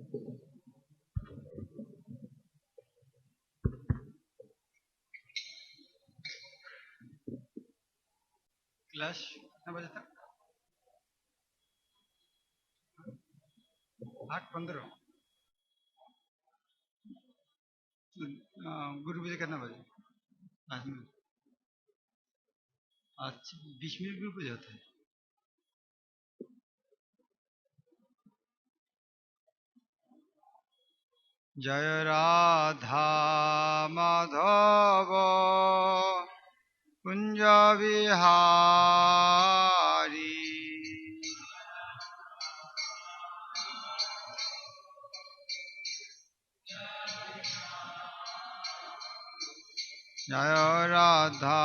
Class कितना बजे तक? 8:15। गुरु पूजा कितना बजे? 5 मिनट। अच्छा, 20 मिनट गुरु पूजा होता है। जय राधा माधव कुंज विहारी, जय राधा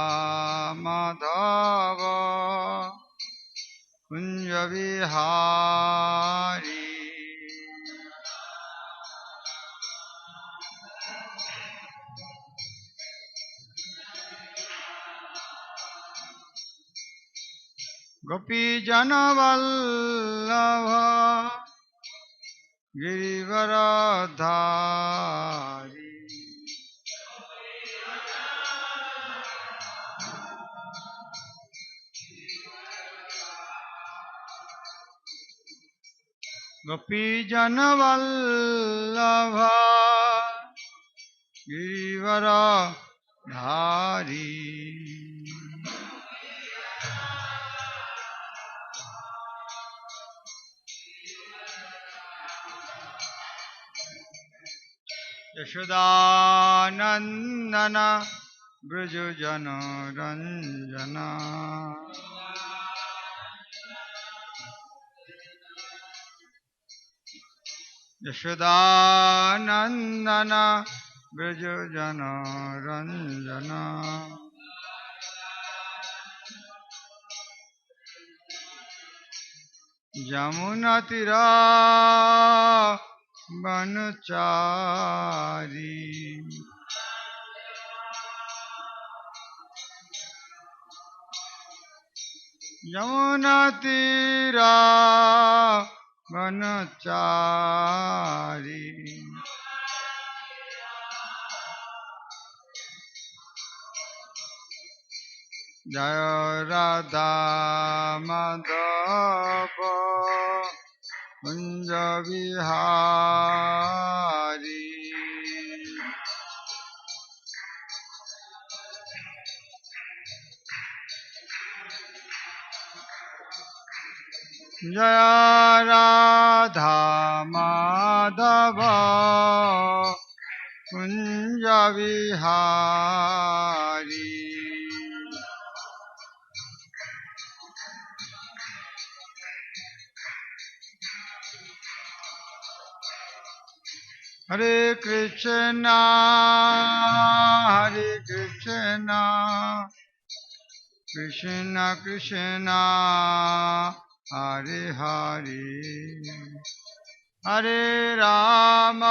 माधव कुंज विहारी। गोपी जन वल्लभ गिरिवरधारी, गोपी जन वल्लभ गिरिवरधारी। यशोदानंदन ब्रज जन रंजना, यशोदानंदन ब्रज जन रंजना। यमुना तीरा वनचारी, यमुना तीरा वनचारी। जय राधा माधव कुंज विहारी, जय राधा माधव कुंज विहारी। हरे कृष्णा कृष्ण कृष्ण हरे हरे, हरे राम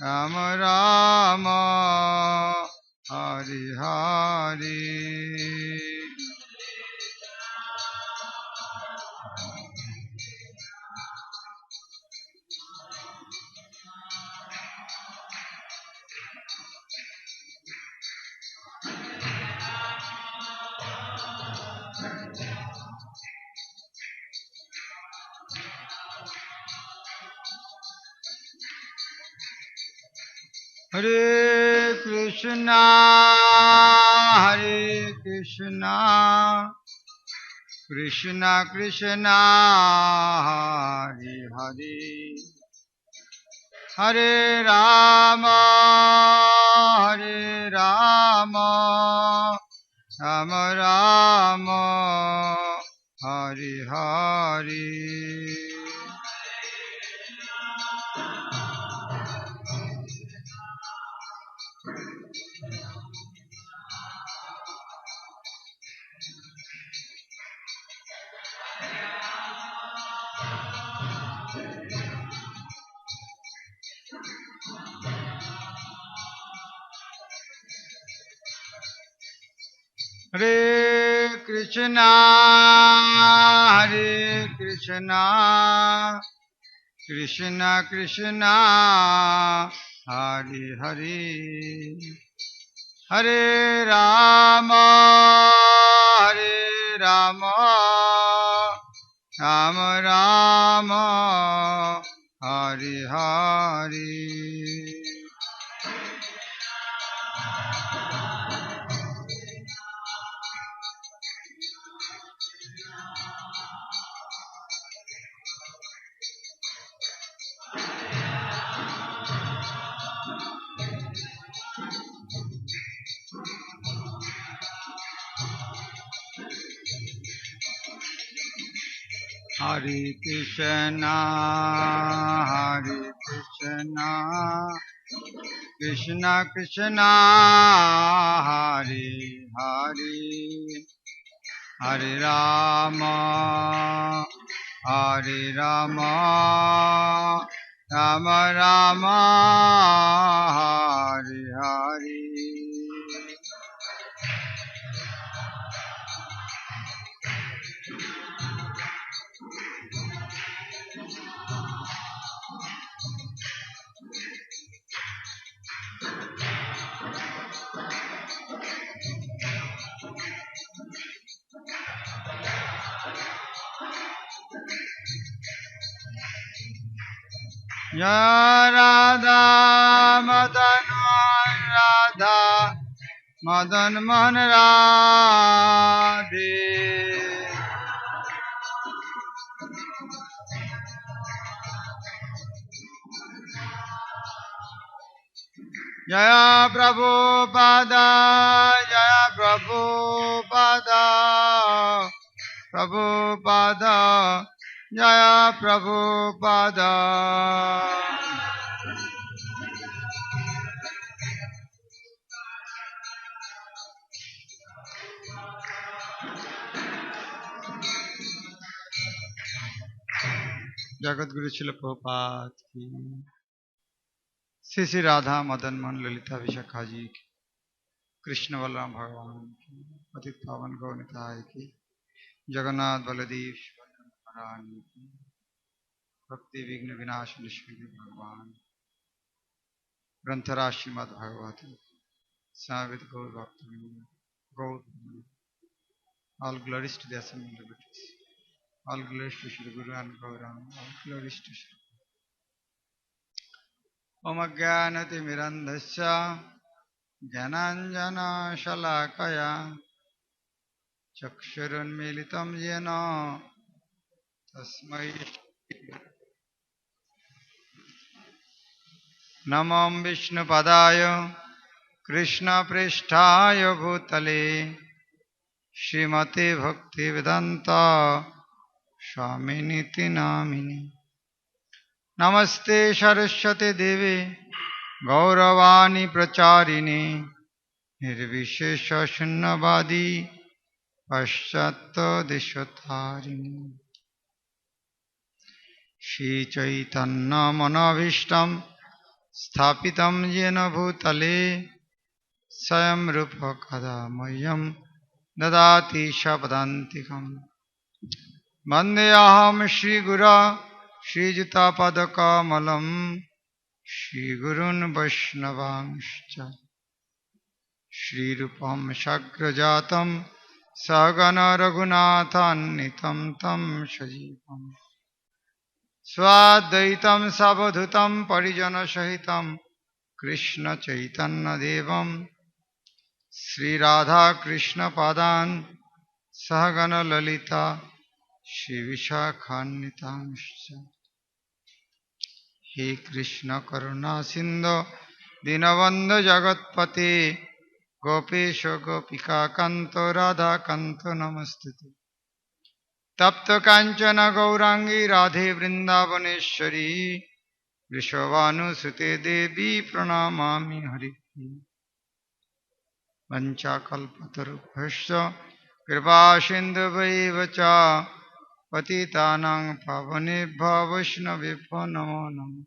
राम राम हरे हरे। हरे कृष्णा कृष्ण कृष्ण हरे हरे, हरे राम राम राम हरे हरे। हरे Krishna Hare Krishna Krishna Krishna Hare Hare Hare Rama Hare Rama Rama Rama Hare Hare Hare Krishna Krishna Krishna Hare Hare Hare Rama Rama Rama Hare Hare Radha Madan Mohan Radhe Jaya Prabhupada Jaya Prabhupada Jagat Guru शिल प्रभुपाद की श्री श्री राधा मदन मोहन ललिता विशाखा जी की कृष्ण बलराम भगवान की पतित पावन गौनिताय की जगन्नाथ बलदेव महारानी की भक्ति विघ्न विनाशन श्री भगवान ग्रंथराज श्रीमद् भागवतम सावित गौर भक्त गौर all glories to the assembled devotees, all glories to Shri Guru and Gauranga, all glories to Shri Om Ajnanati Mirandasya Jnananjana Shalakaya Chakshurunmilitam Yena Tasmai Namam Vishnu Padaya Krishna Pristhaya Bhutale Srimati Bhakti Vedanta Swaminiti Namini Namaste Saraswati Devi Gauravani Pracharini Nirvishesha Shunnavadi Paschatya Dishatarini Shri Chaitanya Manavishtam Sthapitam Yena Bhutale Swayam Rupa Kadamayam Dadati Shapadantikam Vandeyaham Shri Gura Shri Juta Padakamalam Shri Gurun Vaishnavangscha Shri Rupam Shagrajatam Sagana Raghunathan Tam Shajivam Swadaitam Savadhutam Parijana Sahitam Krishna Chaitanya Devam Sri Radha Krishna Padan Sahagana Lalita Shri Vishakhanitangscha He Krishna Karuna Sindhu Dinavandha Jagatpate Gopesha Gopika Kanto Radha Kanto Namastute Tapta Kanchana Gaurangi Radhe Vrindavaneshwari Vrishabhanu Sute Devi Pranamami Hari Vanchakalpatarubhasya Kripa Sindhuvaivacha Patitanang Pavanebhyo Vaishnavebhyo Namo Namo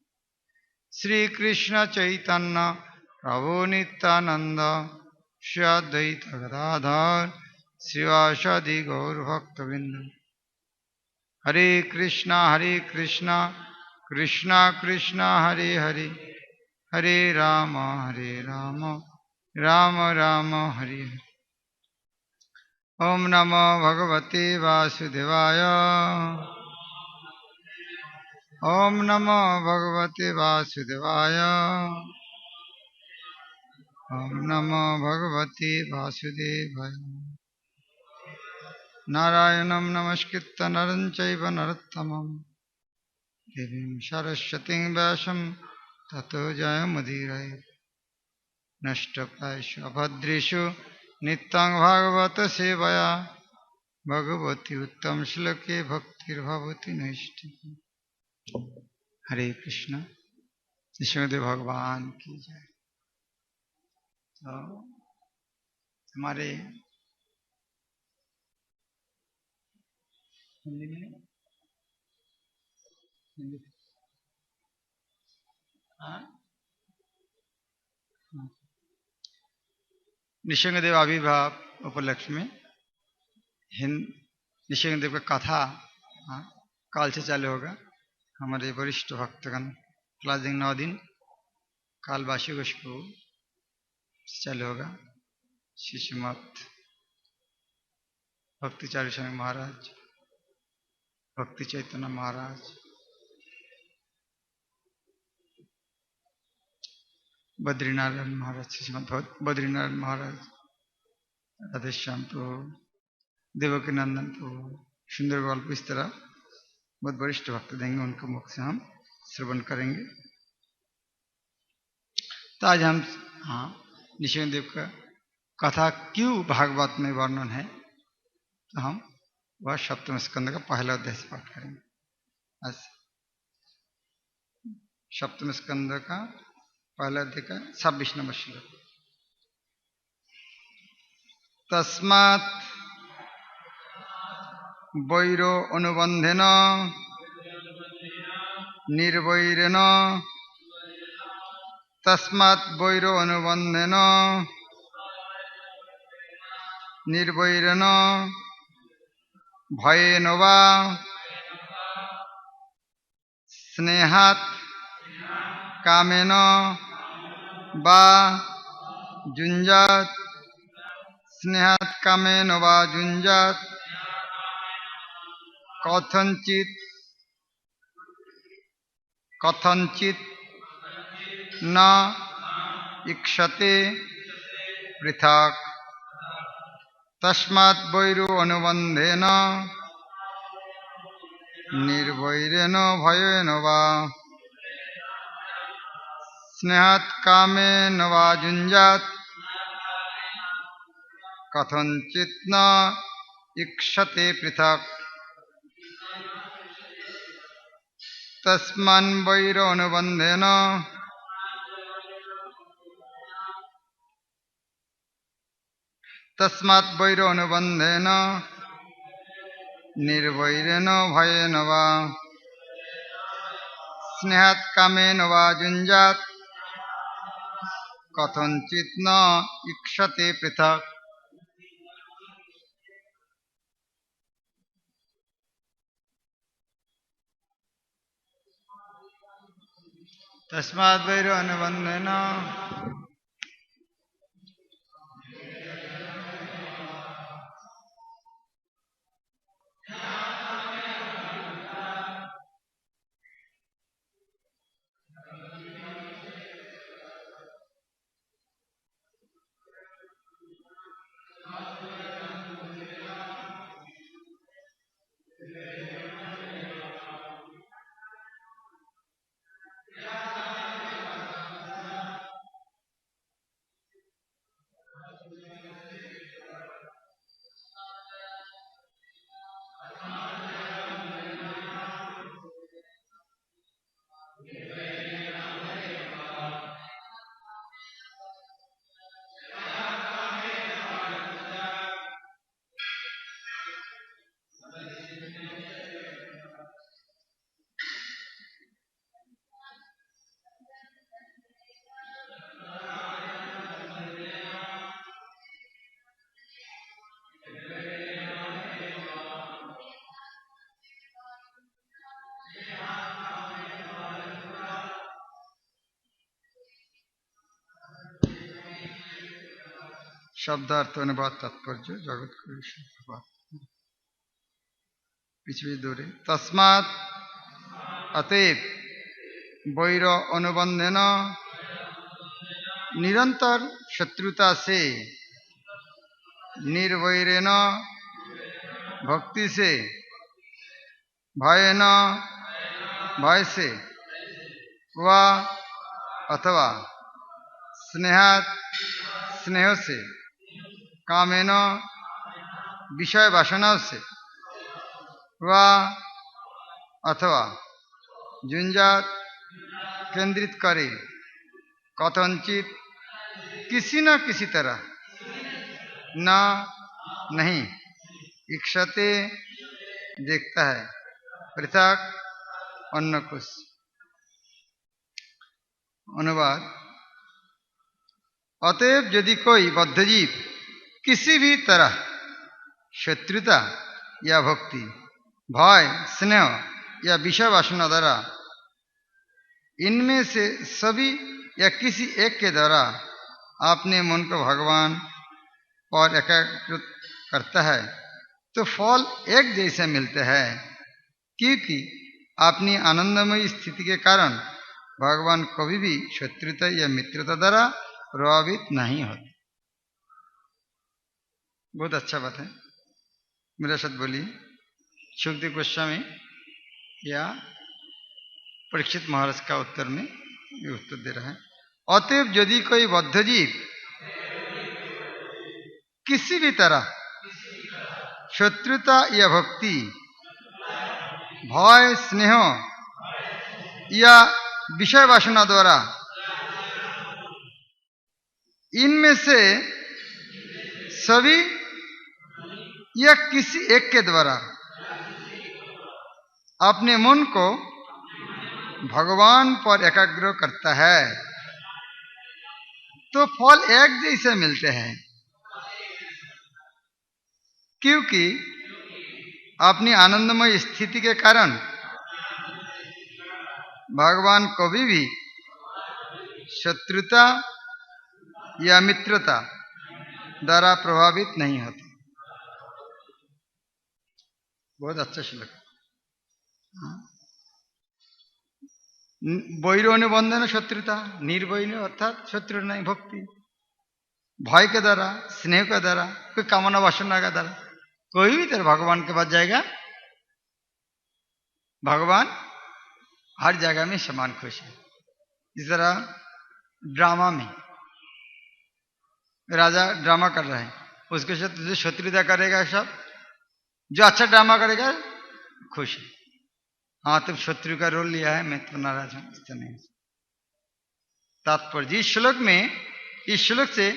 Sri Krishna Chaitanya Prabhu Nityananda Shri Advaita Gadadhar श्रीवासादि गौरभक्तवृंद। हरे कृष्णा कृष्णा कृष्णा हरे हरे, हरे राम राम राम हरे हरे। ओम नमो भगवते वासुदेवाय, ओम नमो भगवते वासुदेवाय, ओम नमो भगवते वासुदेवाय। नारायणं नमस्कृत्य नरं चैव नरोत्तमं, देवीं सरस्वतीं व्यासं ततो जयमुदीरये। नष्टप्रायेषु अभद्रेषु नित्यं भागवत सेवया, भगवती उत्तम श्लोके भक्तिर्भवति नैष्ठिकी। हरे कृष्ण। विष्णुदेव भगवान की जय। तो हमारे हिंदी में नृसिंहदेव आविर्भाव उपलक्ष्य में नृसिंहदेव का कथा काल से चालू होगा। हमारे वरिष्ठ भक्तगण क्लासिंग 9 दिन कालवासी को चालू होगा। शिशुमत भक्तिचार्य स्वामी महाराज, भक्ति चैतन्य महाराज, बद्रीनारायण महाराज, श्रीमद बद्रीनारायण महाराज, राधेश्याम प्रभु, देवकी नंदन प्रभु, सुंदर गल्प, इस तरह बहुत वरिष्ठ भक्त देंगे, उनके मुख से हम श्रवण करेंगे। तो आज हम नृसिंहदेव का कथा क्यों भागवत में वर्णन है, तो हम वह सप्तम स्कंद का पहला अध्याय से पाठ करेंगे। आज सप्तम स्कंद का पहला अध्याय का 26 नंबर श्लोक। तस्मात् वैरो अनुबंधेन निर्वैरेण, तस्मात् वैरो अनुबंधेन निर्वैरेण भयेन वा स्नेहात् कामेन वा जुञ्जात्, स्नेहात् कामेन वा जुञ्जात्, कथंचित् न इक्षते पृथक्। तस्मात् वैरो अनुबंधेन निर्वैरेण भयेन वा स्नेहात् कामेन वा जुञ्जात्, कथंचित् न इक्षते पृथक्। तस्मान् वैरो अनुबंधेन निर्वैरेण भयेन वा स्नेहात् कामेन वा जुञ्जात्, कथंचित् न इक्षते पृथक्। तस्मात् वैरो अनुबंधेन शब्दार्थ अनुवाद तात्पर्य जगत पीछे दूरे तस्मात् अतएव वैर अनुबंधन निरंतर शत्रुता से निर्वैरेन भक्ति से भयन भय से व अथवा स्नेहात स्नेह से कामेन विषय वासना से व अथवा झुंझात केंद्रित करे कथनचित किसी न किसी तरह न नहीं इक्षते देखता है पृथक अन्य कुछ। अनुवाद अतएव यदि कोई बद्धजीव किसी भी तरह शत्रुता या भक्ति भय स्नेह या विषय वासना द्वारा इनमें से सभी या किसी एक के द्वारा अपने मन को भगवान पर एकाग्रत करता है तो फल एक जैसे मिलते हैं, क्योंकि अपनी आनंदमयी स्थिति के कारण भगवान कभी भी शत्रुता या मित्रता द्वारा प्रभावित नहीं होते। बहुत अच्छा बात है। मेरा साथ बोलिए। सुखदेव गोस्वामी या परीक्षित महाराज का उत्तर में ये उत्तर दे रहा है। अतएव यदि कोई बद्धजीव किसी भी तरह शत्रुता या भक्ति भय स्नेह या विषय वासना द्वारा इनमें से सभी या किसी एक के द्वारा अपने मन को भगवान पर एकाग्र करता है तो फल एक जैसे मिलते हैं, क्योंकि अपनी आनंदमय स्थिति के कारण भगवान कभी भी शत्रुता या मित्रता द्वारा प्रभावित नहीं होते। बहुत अच्छा श्लोक। वैर अनुबंधन शत्रुता निर्वैर अर्थात शत्रु नहीं भक्ति भय के द्वारा स्नेह के द्वारा कोई कामना वासना के द्वारा कोई भी तरह भगवान के पास जाएगा, भगवान हर जगह में समान खुश है। इस तरह ड्रामा में राजा ड्रामा कर रहे हैं, उसके साथ जो शत्रुता करेगा सब, जो अच्छा ड्रामा करेगा खुश है। हाँ तुम शत्रु का रोल लिया है, मैं तो नाराज हूं, इस नहीं। तात्पर्य इस श्लोक में, इस श्लोक से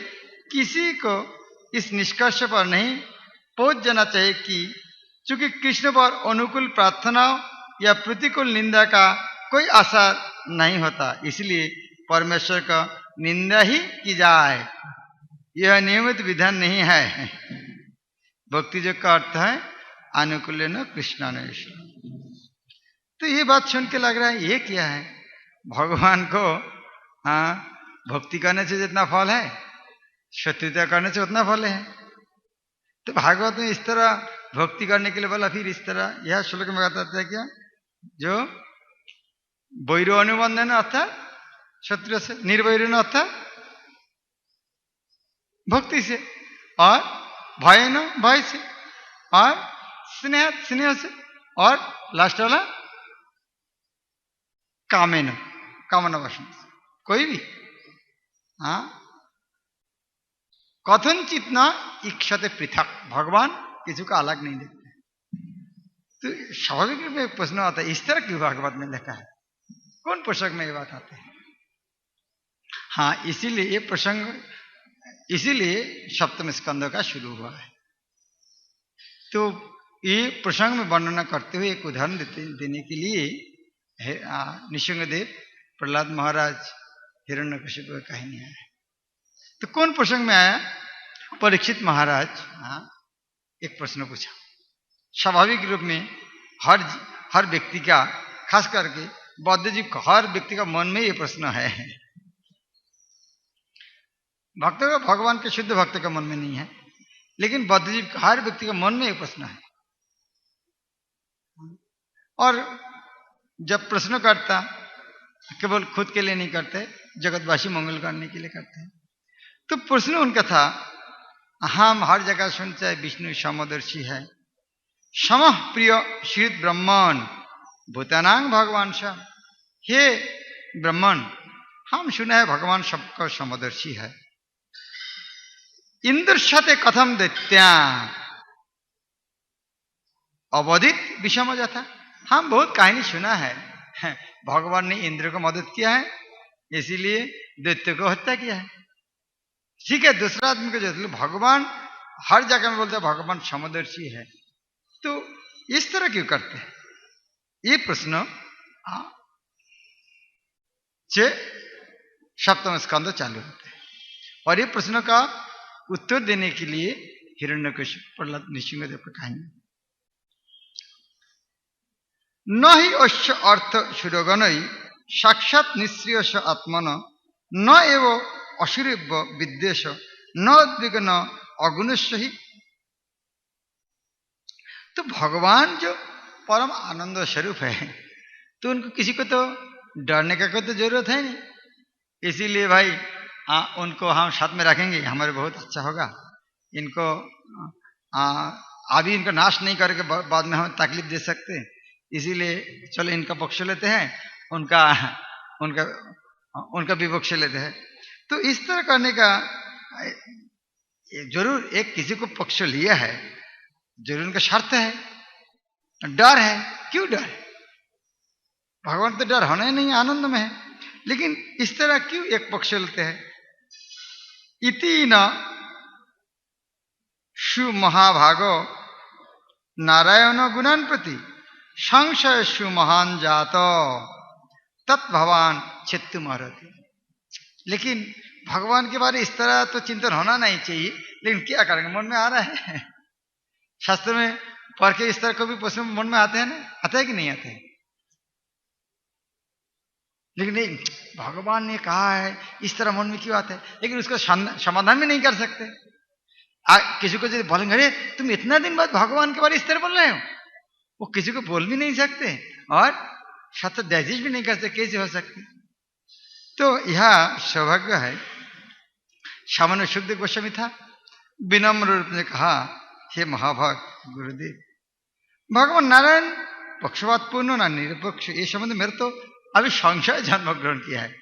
किसी को इस निष्कर्ष पर नहीं पहुंच जाना चाहिए कि चूंकि कृष्ण पर अनुकूल प्रार्थनाओं या प्रतिकूल निंदा का कोई असर नहीं होता, इसलिए परमेश्वर का निंदा ही की जाए, यह नियमित विधान नहीं है। भक्ति जो का अर्थ है अनुकूल न कृष्णान्वेष। तो ये बात सुन के लग रहा है ये क्या है, भगवान को भक्ति करने से जितना फल है शत्रुता करने से उतना फल है। तो भागवत में इस तरह भक्ति करने के लिए बोला, फिर इस तरह यह श्लोक में बताता है क्या, जो वैर अनुबंधन अर्थात शत्रु से, निर्वैर अर्थात भक्ति से, और भय न भय से, और स्नेह स्नेह से, और लास्ट वाला कामेन कामना वासना से। कोई भी कथन चितना इक्षते पृथक, भगवान किसी का अलग नहीं देखते। तो स्वाभाविक रूप में प्रश्न आता है इस तरह क्यों भागवत में लिखा है, कौन पुस्तक में ये बात आती है। हाँ इसीलिए ये प्रसंग, इसीलिए सप्तम स्कंद का शुरू हुआ है। तो ये प्रसंग में वर्णना करते हुए एक उदाहरण देने के लिए नृसिंहदेव प्रहलाद महाराज हिरण्यकशिपु की कहानी है। तो कौन प्रसंग में आया, परीक्षित महाराज एक प्रश्न पूछा। स्वाभाविक रूप में हर व्यक्ति का, खास करके बौद्ध जीव का, हर व्यक्ति का मन में ये प्रश्न है। भक्त का भगवान के शुद्ध भक्त का मन में नहीं है, लेकिन बद्धजीव हर व्यक्ति के मन में एक प्रश्न है। और जब प्रश्न करता केवल खुद के लिए नहीं करते, जगतवासी मंगल करने के लिए करते हैं। तो प्रश्न उनका था, हम हर जगह सुनते हैं विष्णु समदर्शी है, समः प्रिय श्री ब्रह्मण भूतानांग भगवान सा। हे ब्रह्मण, हम सुना है भगवान सबका समदर्शी है। इंद्र साथे कथम दैत्या अवधित विषम जाता। हम बहुत कहानी सुना है, भगवान ने इंद्र को मदद किया है, इसीलिए दैत्य को हत्या किया है। ठीक है, दूसरा आदमी को जो भगवान हर जगह में बोलते हैं भगवान समदर्शी है, तो इस तरह क्यों करते हैं? ये प्रश्न 7वें स्कंद चालू होते हैं। और ये प्रश्नों का उत्तर देने के लिए हिरण्यकशिप प्रहलाद नृसिंहदेव को कहेंगे। न ही अश्य अर्थ सुरगणई साक्षात निश्रिय आत्मन न एव असुरव्य विद्वेश न उद्विग्न अगुणस्य ही। तो भगवान जो परम आनंद स्वरूप है, तो उनको किसी को तो डरने का कोई तो जरूरत है नहीं। इसीलिए भाई उनको हम साथ में रखेंगे, हमारे बहुत अच्छा होगा। इनको अभी इनको नाश नहीं करके बाद में हम तकलीफ दे सकते, इसीलिए चलो इनका पक्ष लेते हैं, उनका उनका उनका विपक्ष लेते हैं। तो इस तरह करने का जरूर एक किसी को पक्ष लिया है, जरूर उनका शर्त है, डर है। क्यों डर? भगवान तो डर होना ही नहीं, आनंद में है, लेकिन इस तरह क्यों एक पक्ष लेते हैं? इति न शु महाभागो नारायण गुणान प्रति संशय शु महान जातो तत्भवान चित्त मारती। लेकिन भगवान के बारे इस तरह तो चिंतन होना नहीं चाहिए, लेकिन क्या करेंगे, मन में आ रहा है। शास्त्र में पढ़ के इस तरह कभी प्रश्न मन में आते हैं ना, आता है कि नहीं आते हैं? लेकिन नहीं, भगवान ने कहा है, इस तरह मन में क्यों आता है? लेकिन उसका समाधान भी नहीं कर सकते। किसी को यदि बोलेंगे अरे तुम इतना दिन बाद भगवान के बारे इस तरह बोल रहे हो, वो किसी को बोल भी नहीं सकते और सत्य डाइजेस्ट भी नहीं करते, कैसे हो सकते? तो यह सौभाग्य है। सामान्य सुखदेव गोस्वामी था, विनम्र रूप में कहा, हे महाभाग गुरुदेव, भगवान नारायण पक्षपात पूर्ण ना निरपेक्ष, ये संबंध मेरे तो अभी संशय जन्म ग्रहण किया है।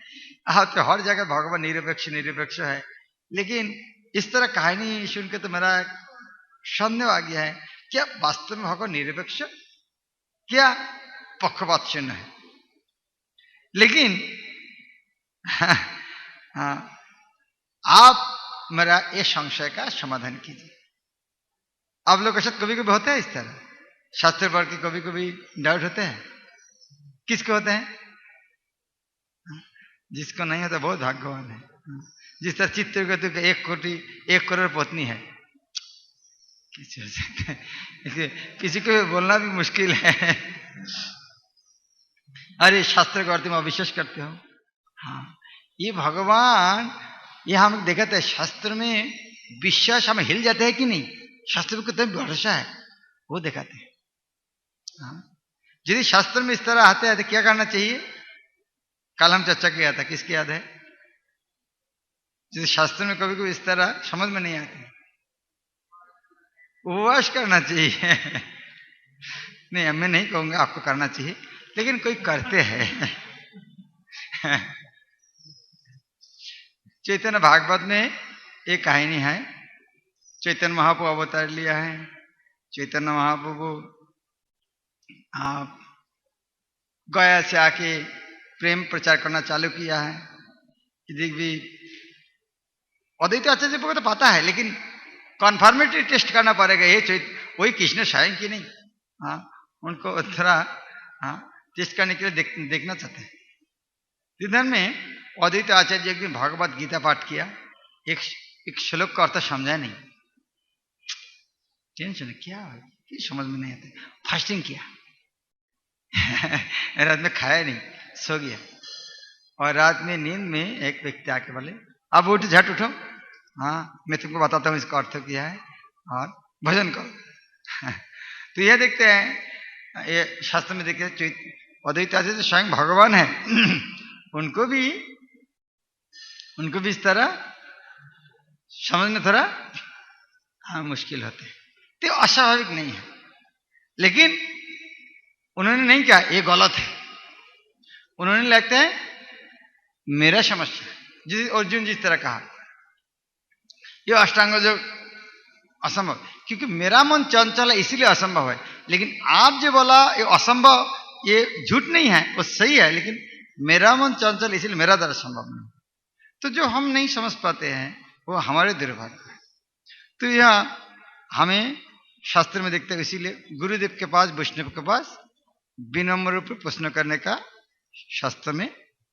आप तो हर जगह भगवान निरपेक्ष निरपेक्ष है, लेकिन इस तरह कहानी सुन के तो मेरा संदेह आ गया है, क्या वास्तव में भगवान निरपेक्ष, क्या पक्षपात शून्य है? लेकिन आप मेरा ये संशय का समाधान कीजिए। आप लोग के साथ कभी कभी होता है इस तरह, शास्त्र पढ़ के कभी कभी डाउट होते हैं। किसके होते हैं? जिसको नहीं होता बहुत भाग्यवान है। जिस तरह चित्रकेतु के 1 करोड़ पत्नी है, किसी को बोलना भी मुश्किल है। अरे शास्त्र को अर्थ में अविश्वास करते हो? हाँ, ये भगवान, ये हम देखते हैं शास्त्र में विश्वास हम हिल जाते हैं कि नहीं, शास्त्र में कितना भरोसा है वो दिखाते हैं। हाँ, यदि शास्त्र में इस तरह आते हैं तो क्या करना चाहिए? कल हम चर्चा किया था, किसकी याद है? यदि शास्त्र में कभी कभी इस तरह समझ में नहीं आते, उपवास करना चाहिए। नहीं, मैं नहीं कहूंगा आपको करना चाहिए, लेकिन कोई करते हैं। चैतन्य भागवत में एक कहानी है, चैतन्य महाप्रभु अवतार लिया है। चैतन्य महाप्रभु गया से आके प्रेम प्रचार करना चालू किया है। यदि भी अद्वैत आचार्य को तो पता है, लेकिन कन्फर्मेटरी टेस्ट करना पड़ेगा, ये वही कृष्ण स्वयं की नहीं। हाँ, उनको थोड़ा टेस्ट करने के लिए देखना चाहते हैं। इधर में अद्वैत आचार्य एक दिन भगवत गीता पाठ किया, एक श्लोक का अर्थ समझा नहीं। टेंशन क्या है, समझ में नहीं आता। फास्टिंग किया, रात में खाया नहीं, सो गया। और रात में नींद में एक व्यक्ति आके बोले, अब उठ, झट उठो, हाँ, मैं तुमको बताता हूँ इसका अर्थ क्या है और भजन करो। तो यह देखते हैं, ये शास्त्र में देखते हैं अद्वैत आचार्य जो स्वयं भगवान है उनको भी इस तरह समझना थोड़ा मुश्किल होते हैं। तो अस्वाभाविक नहीं है, लेकिन उन्होंने नहीं कहा ये गलत है। उन्होंने लगता है मेरा समस्या, जिस अर्जुन जिस तरह कहा ये अष्टांग जो असंभव, क्योंकि मेरा मन चंचल है इसीलिए असंभव है। लेकिन आप जो बोला ये असंभव, ये झूठ नहीं है, वो सही है, लेकिन मेरा मन चंचल इसलिए मेरा द्वारा संभव नहीं। तो जो हम नहीं समझ पाते हैं वो हमारे दुर्भाग्य है। तो यह हमें शास्त्र में देखते हैं, इसीलिए गुरुदेव के पास, वैष्णव के पास विनम्र रूप में प्रश्न करने का शास्त्र में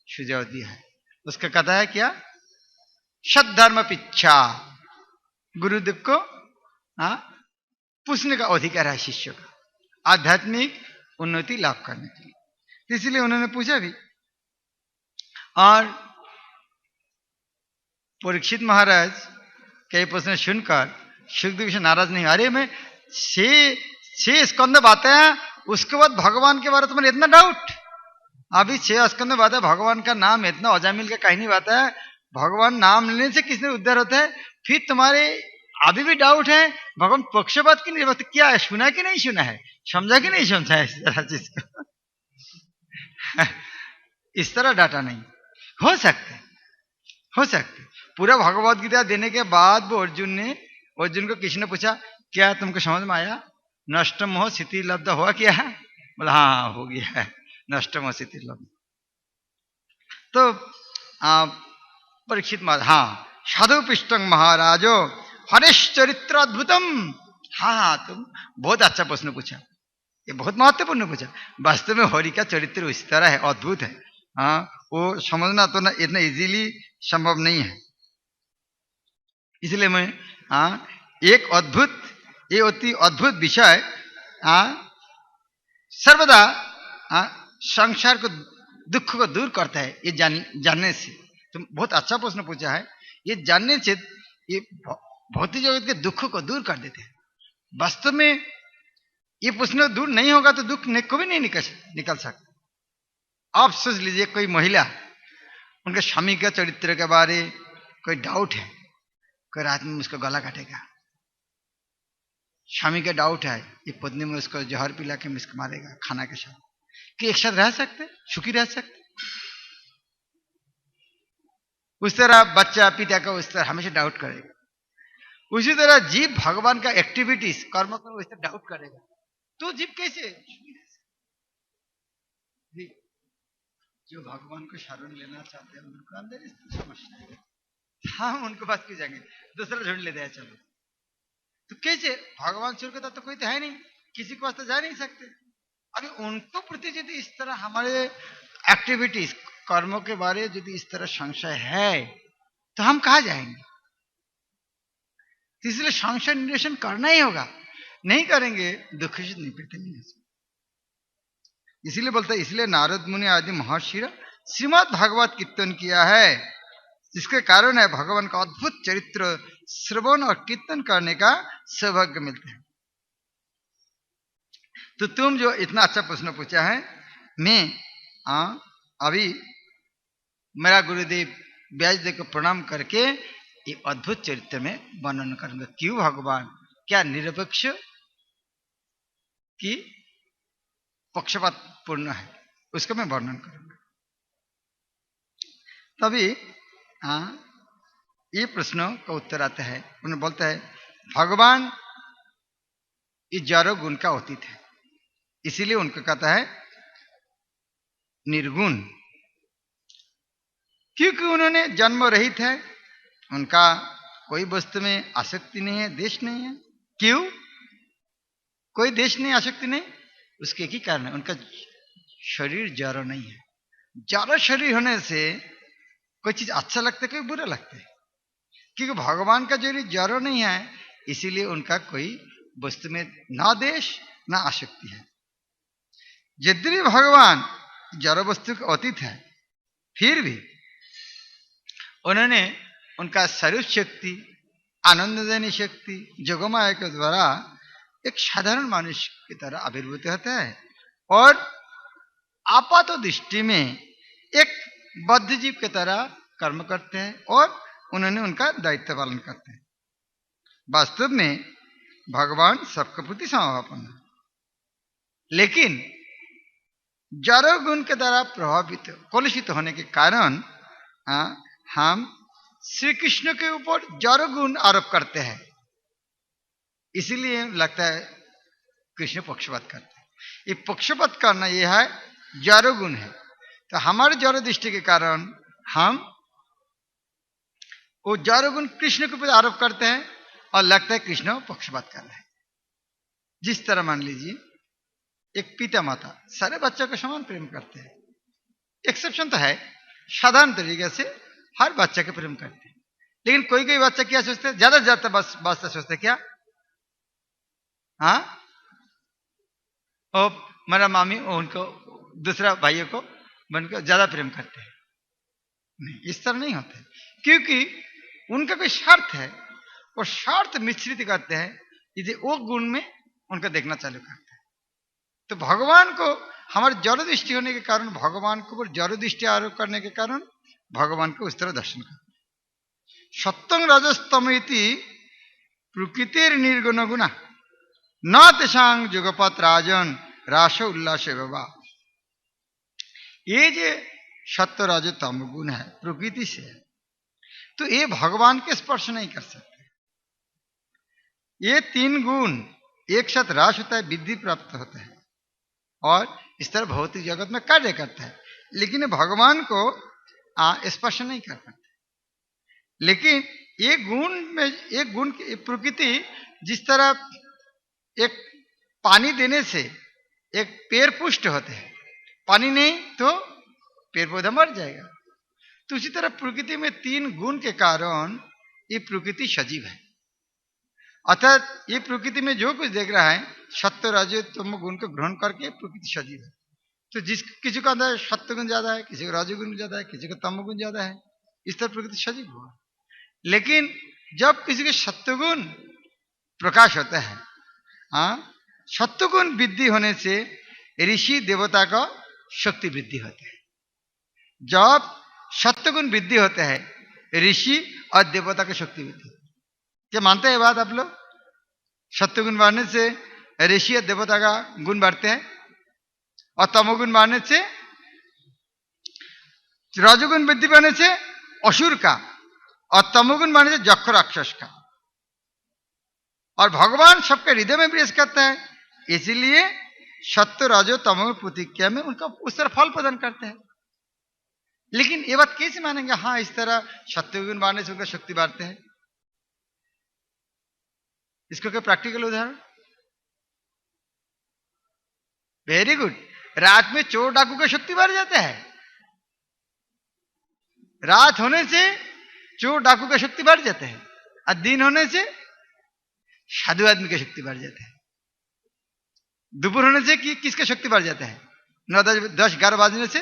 सुझाव दिया है। उसका कहता है क्या, सद्धर्म पिच्छा, गुरुदेव को पूछने का अधिकार है शिष्य का आध्यात्मिक उन्नति लाभ करने के लिए। तो इसलिए उन्होंने पूछा भी। और परीक्षित महाराज कई प्रश्न सुनकर सुखदेव से नाराज नहीं, अरे मैं 6 स्कंद बातें हैं, उसके बाद भगवान के बारे में तुम्हें इतना डाउट? अभी 6 स्कंद बातें भगवान का नाम, इतना अजामिल का कहीं नहीं बाता है, भगवान नाम लेने से किसने उद्धार होता है, फिर तुम्हारे अभी भी डाउट है भगवान पक्षपात की नहीं बात, क्या है, सुना कि नहीं सुना है, समझा कि नहीं समझा है, इस तरह चीज को इस तरह डाटा नहीं हो सकते। पूरा भगवत गीता देने के बाद वो अर्जुन को किसी ने पूछा क्या तुमको समझ में आया, नष्ट मोह स्थिति लब्ध हुआ क्या है? बोला हाँ हो गया है, नष्ट मोह स्थिति लब्ध। तो परीक्षित महाराज, हाँ साधु पृष्ठंग महाराजो हरेश चरित्र अद्भुतम। हाँ तुम बहुत अच्छा प्रश्न पूछा, ये बहुत महत्वपूर्ण पूछा। वास्तव में हरि का चरित्र इस तरह है, अद्भुत है। हाँ वो समझना तो ना इतना इजीली संभव नहीं है। इसलिए मैं एक अद्भुत, ये अति अद्भुत विषय सर्वदा संसार को, दुख को दूर करता है ये जानने से। तुम बहुत अच्छा प्रश्न पूछा है, ये जानने से ये भौतिक जगत के दुख को दूर कर देते हैं। वास्तव में ये प्रश्न दूर नहीं होगा तो दुख को भी नहीं निकल सकता। आप सोच लीजिए कोई महिला, उनके स्वामी के चरित्र के बारे कोई डाउट है, कोई रात में उसका गला काटेगा, स्वामी का डाउट है, ये पत्नी में उसको जहर पिला के मिस्क मारेगा खाना के साथ, कि एक साथ रह सकते, सुखी रह सकते? उस तरह बच्चा पिता का उस तरह हमेशा डाउट करेगा। उसी तरह जीव भगवान का एक्टिविटीज कर्म को उस तरह डाउट करेगा, तो जीव कैसे? जो भगवान को शरण लेना चाहते हैं उनको अंदर इस समस्या है, हम उनको पास क्यों जाएंगे, दूसरा ढूंढ लेते हैं चलो। तो कैसे भगवान सूर्य का तो कोई तो है नहीं, किसी के पास तो जा नहीं सकते। अभी उनको प्रति यदि इस तरह हमारे एक्टिविटीज कर्मों के बारे यदि इस तरह संशय है तो हम कहाँ जाएंगे? तो इसलिए संशय निरसन करना ही होगा, नहीं करेंगे दुख से निपटते नहीं है। इसीलिए बोलते हैं, इसलिए नारद मुनि आदि महर्षि श्रीमद् भागवत कीर्तन किया है, जिसके कारण है भगवान का अद्भुत चरित्र श्रवण और कीर्तन करने का सौभाग्य मिलता है। तो तुम जो इतना अच्छा प्रश्न पूछा है, मैं अभी मेरा गुरुदेव व्यासदेव को प्रणाम करके ये अद्भुत चरित्र में वर्णन करूंगा। क्यों भगवान क्या निरपेक्ष की पक्षपात पूर्ण है, उसका मैं वर्णन करूंगा। तभी ये प्रश्नों का उत्तर आता है। उन्हें बोलता है भगवान ये जड़ गुण का अतीत है, इसीलिए उनको कहता है निर्गुण, क्योंकि उन्होंने जन्म रहित है, उनका कोई वस्तु में आसक्ति नहीं है, देश नहीं है। क्यों कोई देश नहीं, आसक्ति नहीं? उसके एक ही कारण है, उनका शरीर जड़ नहीं है। जड़ शरीर होने से कोई चीज अच्छा लगता है, कोई बुरा लगता है, क्योंकि भगवान का शरीर जड़ नहीं है, इसीलिए उनका कोई वस्तु में ना देश ना आसक्ति है। यद्यपि भगवान जड़ वस्तु का अतीत है, फिर भी उन्होंने उनका स्वरूप शक्ति आनंद देनी शक्ति जोगमाया के द्वारा एक साधारण मनुष्य की तरह आविर्भूत होता है और आपात दृष्टि में एक बद्ध जीव की तरह कर्म करते हैं और उन्होंने उनका दायित्व पालन करते हैं। वास्तव में भगवान सबके प्रति समभापन्न है, लेकिन जड़ गुण के द्वारा प्रभावित कलुषित होने के कारण हम श्री कृष्ण के ऊपर जड़ गुण आरोप करते हैं। इसीलिए लगता है कृष्ण पक्षपात करते हैं। ये पक्षपात करना यह है जड़ गुण है। तो हमारे जड़ दृष्टि के कारण हम वो जड़ गुण कृष्ण के ऊपर आरोप करते हैं और लगता है कृष्ण पक्षपात कर रहे हैं। जिस तरह मान लीजिए एक पिता माता सारे बच्चों को समान प्रेम करते हैं, एक्सेप्शन तो है, साधारण तरीके से हर बच्चे को प्रेम करते हैं, लेकिन कोई कोई बच्चा क्या सोचते हैं, ज्यादा से ज्यादा बस बच्चा सोचते क्या, हाँ और मेरा मामी उनको दूसरा भाइयों को बनकर ज्यादा प्रेम करते हैं। नहीं, इस तरह नहीं होते, क्योंकि उनका कोई स्वार्थ है और स्वार्थ मिश्रित करते हैं, यदि वो गुण में उनको देखना चालू करते हैं। तो भगवान को हमारे जड़ दृष्टि होने के कारण, भगवान के ऊपर जड़ दृष्टि आरोप करने के कारण भगवान को उस तरह दर्शन करते। सत्यं रजस्तम इति प्रकृतिर निर्गुण गुणा न तेषां जुगपत राजन रास उल्लास बाबा। ये जो सत्य रज तम गुण है प्रकृति से है, तो ये भगवान के स्पर्श नहीं कर सकते। ये तीन गुण एक साथ रास होता है, विद्धि प्राप्त होता है और इस तरह भौतिक जगत में कार्य करता है, लेकिन भगवान को स्पर्श नहीं कर पाते। लेकिन एक गुण में, एक गुण की प्रकृति, जिस तरह एक पानी देने से एक पेड़ पुष्ट होते हैं, पानी नहीं तो पेड़ पौधा मर जाएगा, तो उसी तरह प्रकृति में तीन गुण के कारण ये प्रकृति सजीव है। अर्थात ये प्रकृति में जो कुछ देख रहा है सत्य रज तम गुण को ग्रहण करके प्रकृति सजीव है। तो किसी का अंदर सत्य गुण ज्यादा है, किसी का रजोगुण ज्यादा है, किसी का तम गुण ज्यादा है, इस तरह प्रकृति सजीव हुआ। लेकिन जब किसी के सत्वगुण प्रकाश होता है, सत्वगुण वृद्धि होने से ऋषि देवता का शक्ति वृद्धि होता है। जब सत्वगुण वृद्धि होता है ऋषि और देवता का शक्ति वृद्धि। क्या मानते हैं बात आप लोग? सत्वगुण बढ़ने से ऋषि और देवता का गुण बढ़ते हैं और तमोगुण बढ़ने से, रजोगुण वृद्धि बढ़ने से असुर का और तमोगुण बढ़ने से जक्ष राक्षस का। और भगवान सबके हृदय में प्रवेश करता है, इसलिए सत्य रजो तमो प्रतिज्ञा में उनका उस तरह फल प्रदान करते हैं। लेकिन ये बात कैसे मानेंगे, हाँ इस तरह सत्वगुण बढ़ने से उनका शक्ति बढ़ते हैं? इसको क्या प्रैक्टिकल उदाहरण? Very good. रात में चोर डाकू का शक्ति बढ़ जाता है, रात होने से चोर डाकू का शक्ति बढ़ जाता है और दिन होने से साधु आदमी का शक्ति बढ़ जाता है। दोपहर होने से किसका शक्ति बढ़ जाता है? 9 10 11 बजने से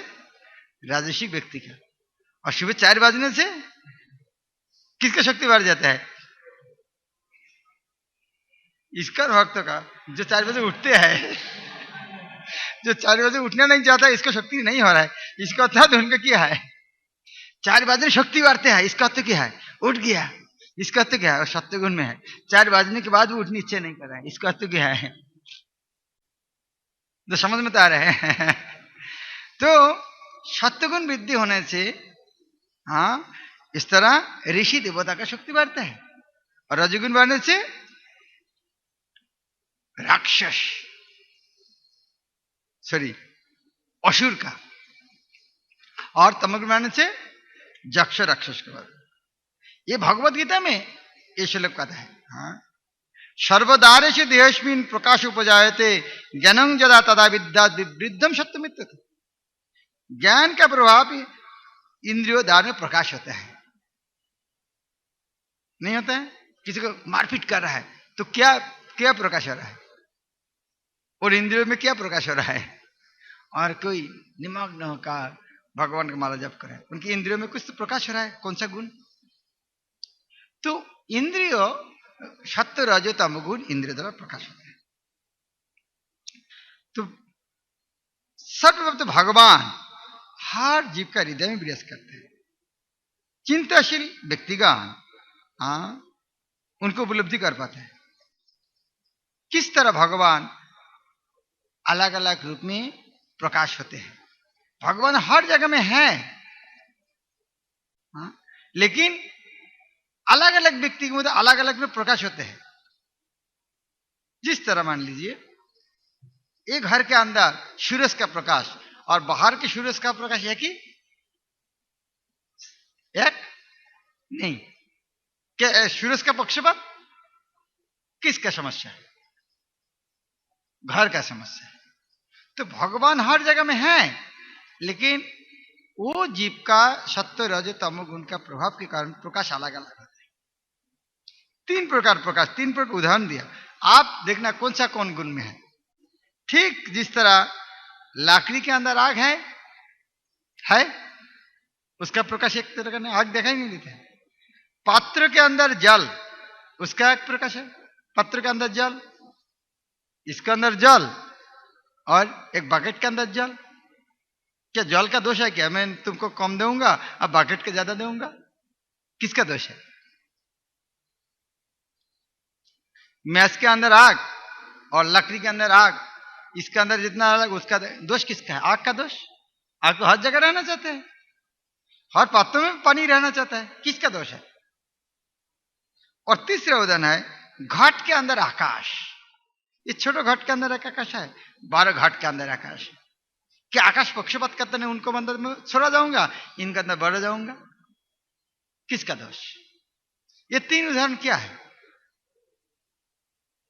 राजसिक व्यक्ति का, और सुबह 4 बजने से किसका शक्ति बढ़ जाता है? इसका भक्तों का, जो 4 बजे उठते हैं, जो 4 बजे उठना नहीं चाहता, इसका शक्ति नहीं हो रहा है। इसका अर्थ उनका क्या है? 4 बजने शक्ति बढ़ते हैं, इसका अर्थ क्या है? उठ गया, इसका अर्थ क्या है? और सत्वगुण में है, 4 बजने के बाद वो उठनी इच्छा नहीं कर रहा है, इसका अर्थ क्या है? तो समझ में तो आ रहा है। तो सत्वगुण वृद्धि होने से इस तरह ऋषि देवता का शक्ति बढ़ता है और रजोगुण बढ़ने से राक्षस असुर का, और तमोगुण बढ़ने से जक्ष राक्षस का। ये भगवत गीता में ये श्लोक कहता है, सर्वदारेषु देहस्मिन् प्रकाश उपजायते ज्ञानं यदा तदा विद्यात् विवृद्धं सत्यमित्यत। ज्ञान का प्रभाव इंद्रियों द्वार में प्रकाश होता है, नहीं होता है? किसी को मारपीट कर रहा है तो क्या क्या प्रकाश हो रहा है, और इंद्रियों में क्या प्रकाश हो रहा है? और कोई निमग्न होकर भगवान का माला जप करे, उनकी इंद्रियों में कुछ तो प्रकाश हो रहा है। कौन सा गुण? तो इंद्रिय सत्व रजो तमगुण इंद्रिय द्वारा प्रकाश होते हैं। तो सर्वप्रथम तो भगवान हर जीव का हृदय में विराज करते हैं। चिंताशील व्यक्तिगण उनको उपलब्धि कर पाते हैं किस तरह भगवान अलग अलग रूप में प्रकाश होते हैं। भगवान हर जगह में है, लेकिन अलग अलग व्यक्ति के मध्य अलग अलग में प्रकाश होते हैं। जिस तरह मान लीजिए एक घर के अंदर सूरज का प्रकाश और बाहर के सूरज का प्रकाश है कि एक नहीं, क्या सूरज का पक्षपात किसका समस्या है? घर का समस्या है। तो भगवान हर जगह में है, लेकिन वो जीव का सत्व रज तमो गुण का प्रभाव के कारण प्रकाश अलग अलग होता है। तीन प्रकार प्रकाश, तीन प्रकार उदाहरण दिया। आप देखना कौन सा कौन गुण में है। ठीक जिस तरह लकड़ी के अंदर आग है उसका प्रकाश एक तरह का नहीं, आग दिखाई नहीं देता है। पात्र के अंदर जल, उसका एक प्रकाश है। पात्र के अंदर जल, इसके अंदर जल, और एक बकेट के अंदर जल। क्या जल का दोष है? क्या मैं तुमको कम दूंगा अब बकेट के ज्यादा दूंगा? किसका दोष है? मैस के अंदर आग और लकड़ी के अंदर आग, इसके अंदर जितना अलग, उसका दोष किसका है? आग का दोष। आग तो हर जगह रहना चाहते हैं, हर पात्रों में पानी रहना चाहता है, किसका दोष है? और तीसरा उदाहरण है घाट के अंदर आकाश। ये छोटे घाट के अंदर एक आकाश है, 12 घाट के अंदर आकाश है। क्या आकाश पक्षपात करते नहीं? उनको अंदर में छोड़ा जाऊंगा, इनके अंदर बढ़ जाऊंगा, किसका दोष? ये तीन उदाहरण क्या है?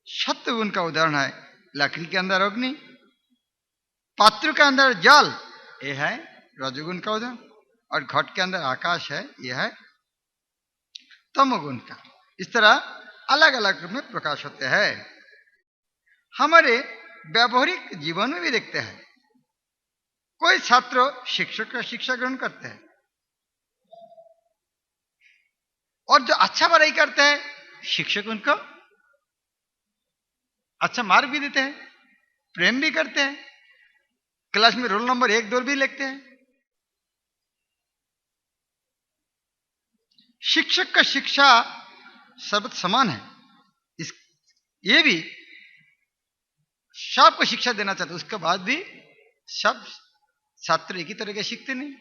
सत्य गुण का उदाहरण है लकड़ी के अंदर अग्नि, पात्र के अंदर जल, ये है रजोगुण का उदाहरण, और घट के अंदर आकाश है, यह है तमोगुण का। इस तरह अलग अलग रूप में प्रकाश होते हैं। हमारे व्यावहारिक जीवन में भी देखते हैं, कोई छात्र शिक्षक का शिक्षा ग्रहण करते हैं और जो अच्छा पढ़ाई करते हैं शिक्षक उनको अच्छा मार्क भी देते हैं, प्रेम भी करते हैं, क्लास में रोल नंबर 1 2 भी लिखते हैं। शिक्षक का शिक्षा सर्वत्र समान है। ये भी सबको शिक्षा देना चाहते, उसके बाद भी सब छात्र एक ही तरह के सीखते नहीं,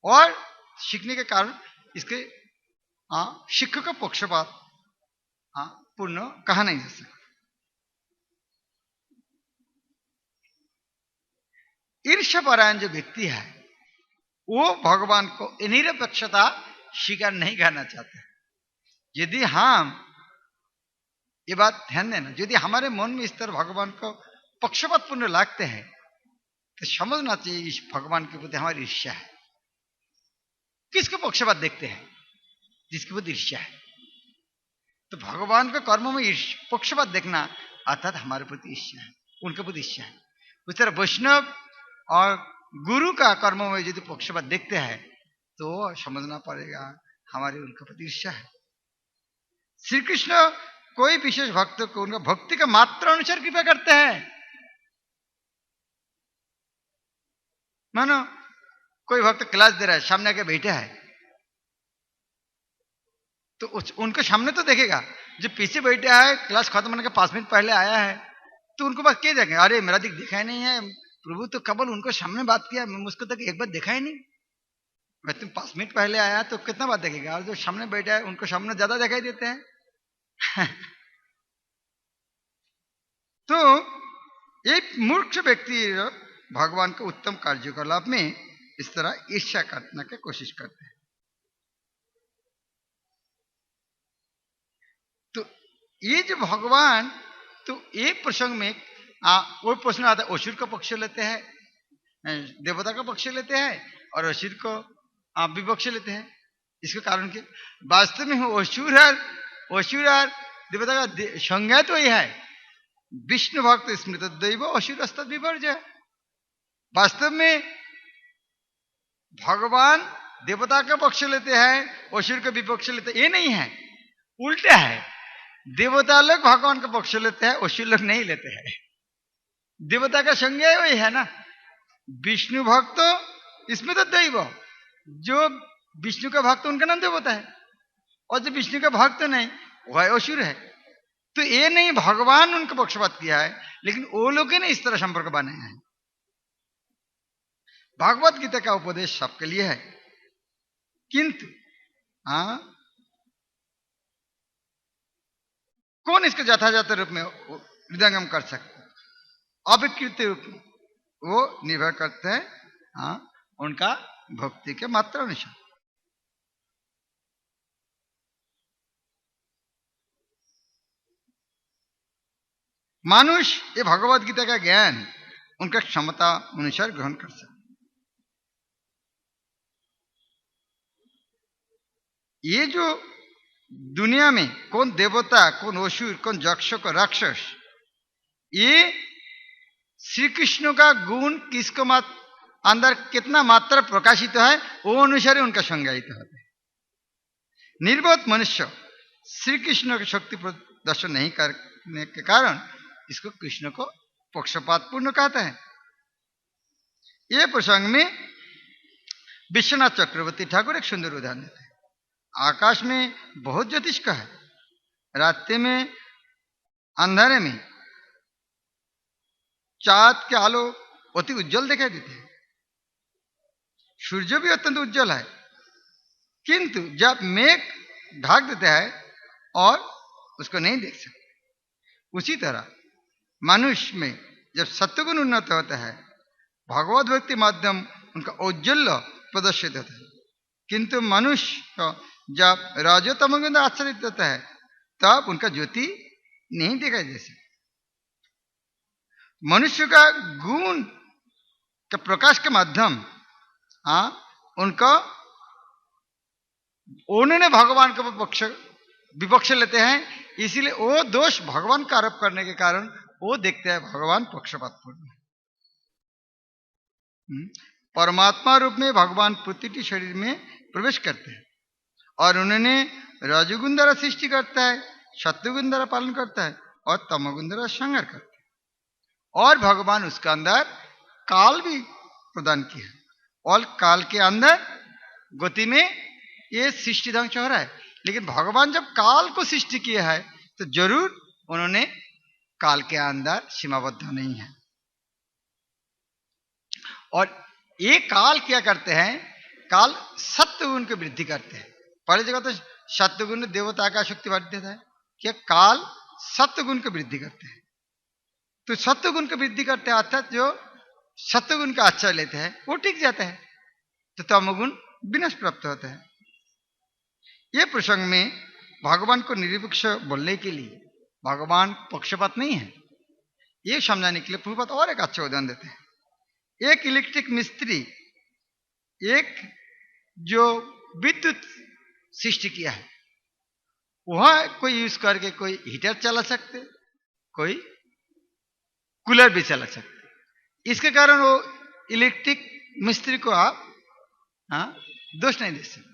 और सीखने के कारण इसके शिक्षक का पक्षपात पूर्ण कहा नहीं जा सकता। ईर्ष्यापरायण जो व्यक्ति है वो भगवान को निरपेक्षता स्वीकार नहीं करना चाहते। यदि हम ये बात ध्यान देना, यदि हमारे मन में इस तरह भगवान को पक्षपात पूर्ण लगते हैं तो समझना चाहिए इस भगवान के प्रति हमारी ईर्ष्या है। किसको पक्षपात देखते हैं? जिसके प्रति ईर्ष्या है। तो भगवान के कर्मों में पक्षपात देखना अर्थात हमारे प्रति ईर्ष्या है, उनके प्रति ईर्ष्या है। उस तरह वैष्णव और गुरु का कर्मों में यदि पक्षपात देखते हैं तो समझना पड़ेगा हमारी उनके प्रति ईर्ष्या है। श्री कृष्ण कोई विशेष भक्त को उनका भक्ति का मात्रा अनुसार कृपा करते हैं। मानो कोई भक्त क्लास दे रहा है, सामने आके बैठा है तो उनको सामने तो देखेगा, जो पीछे बैठा है क्लास खत्म होने के 5 मिनट पहले आया है तो उनको बस क्या देखेंगे, अरे मेरा दिखा ही नहीं है, प्रभु तो केवल उनको सामने बात किया, मुझको तक एक बार देखा ही नहीं। मैं तुम 5 मिनट पहले आया तो कितना बात देखेगा, और जो सामने बैठा है उनको सामने ज्यादा दिखाई देते हैं। तो एक मूर्ख व्यक्ति भगवान के उत्तम कार्यकलाप में इस तरह ईर्ष्या करने की कोशिश करते हैं। तो ये जो भगवान, तो एक प्रसंग में वो प्रश्न आता है, असुर का पक्ष लेते हैं, देवता का पक्ष लेते हैं, और असुर को विपक्ष लेते हैं। इसके कारण के वास्तव में असुर और देवता का संज्ञा तो यह है, विष्णु भक्त स्मृत दैव असुर अस्तर विपर्जय। वास्तव में भगवान देवता का पक्ष लेते हैं, असुर का विपक्ष लेते हैं, ये नहीं है। उल्टा है। देवता लोग भगवान का पक्ष लेते हैं, असुर लोग नहीं लेते हैं। देवता का संज्ञा वही है ना। विष्णु भक्त इसमें तो दैव, जो विष्णु का भक्त उनका नाम देवता है, और जो विष्णु का भक्त नहीं वह असुर है। तो ये नहीं भगवान उनका पक्षपात किया है, लेकिन वो लोग ने इस तरह संपर्क बनाया है। भागवत गीता का उपदेश सबके लिए है, किंतु कौन इसको यथायथ रूप में हृदयंगम कर सकते, अविकृत रूप में, वो निर्भर करते हैं उनका भक्ति के मात्रा अनुसार। मानुष ये भगवत गीता का ज्ञान उनका क्षमता अनुसार ग्रहण कर सकते। ये जो दुनिया में कौन देवता, कौन असुर, कौन यक्ष, कौन राक्षस, ये श्री कृष्ण का गुण किसको अंदर कितना मात्रा प्रकाशित है वो अनुसार उनका संज्ञायित होता है। निर्बोध मनुष्य श्री कृष्ण की शक्ति प्रदर्शन नहीं करने के कारण इसको कृष्ण को पक्षपातपूर्ण कहता है। ये प्रसंग में विश्वनाथ चक्रवर्ती ठाकुर एक सुंदर उदाहरण देते हैं। आकाश में बहुत ज्योतिष का है, रात्रि में अंधेरे में चाँद के आलो अति उज्जवल दिखाई देते हैं, सूर्य भी अत्यंत उज्जवल है, किंतु जब मेघ ढक देता है और उसको नहीं देख सकते। उसी तरह मनुष्य में जब सत्वगुण उन्नत होता है, भगवत भक्ति माध्यम उनका औज्ज्वल्य प्रदर्शित होता है, किंतु मनुष्य का जब रजोतम गुण आच्छादित होता है तब उनका ज्योति नहीं दिखाई दे सकती। मनुष्य का गुण के प्रकाश के माध्यम उनका उन्होंने भगवान का विपक्ष लेते हैं, इसीलिए वो दोष भगवान का आरोप करने के कारण वो देखते हैं भगवान पक्षपातपूर्ण है। परमात्मा रूप में भगवान प्रतिटी शरीर में प्रवेश करते हैं और उन्होंने रजोगुण द्वारा सृष्टि करता है, सत्वगुण द्वारा पालन करता है और तमोगुण द्वारा संहार करता है। और भगवान उसके अंदर काल भी प्रदान किया है और काल के अंदर गति में ये सृष्टि ध्वंस हो रहा है। लेकिन भगवान जब काल को सृष्टि किया है तो जरूर उन्होंने काल के अंदर सीमाबद्ध नहीं है। और ये काल क्या करते हैं, काल सत्वगुण की वृद्धि करते हैं। पहले जगह तो सत्वगुण देवता का शक्ति बढ़ देता है, क्या काल सत्वगुण की वृद्धि करते हैं। तो सत्वगुण की वृद्धि करते हैं अर्थात जो सत्वगुण का आश्रय लेते हैं वो टिक जाता है, तो तमोगुण विनाश प्राप्त होता है। ये प्रसंग में भगवान को निरपेक्ष बोलने के लिए भगवान पक्षपात नहीं है, ये समझाने के लिए प्रभुपाद और एक अच्छा उदाहरण देते हैं। एक इलेक्ट्रिक मिस्त्री एक जो विद्युत सृष्टि किया है, वह कोई यूज करके कोई हीटर चला सकते, कोई कूलर भी चला सकते। इसके कारण वो इलेक्ट्रिक मिस्त्री को आप दोष नहीं दे सकते।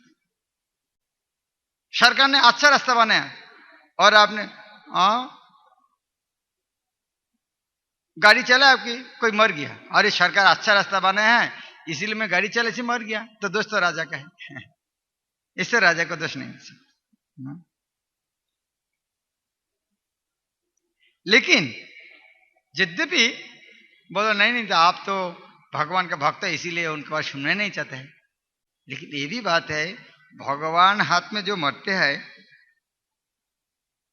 सरकार ने अच्छा रास्ता बनाया और आपने गाड़ी चला, आपकी कोई मर गया, अरे सरकार अच्छा रास्ता बनाया है इसीलिए मैं गाड़ी चले से मर गया, तो दोस्त तो राजा का है। इससे राजा को दोष नहीं मिल सकता। लेकिन यद्यपि बोलो नहीं तो आप तो भगवान का भक्त है इसीलिए उनके बात सुनना नहीं चाहते हैं। लेकिन ये भी बात है, भगवान हाथ में जो मरते हैं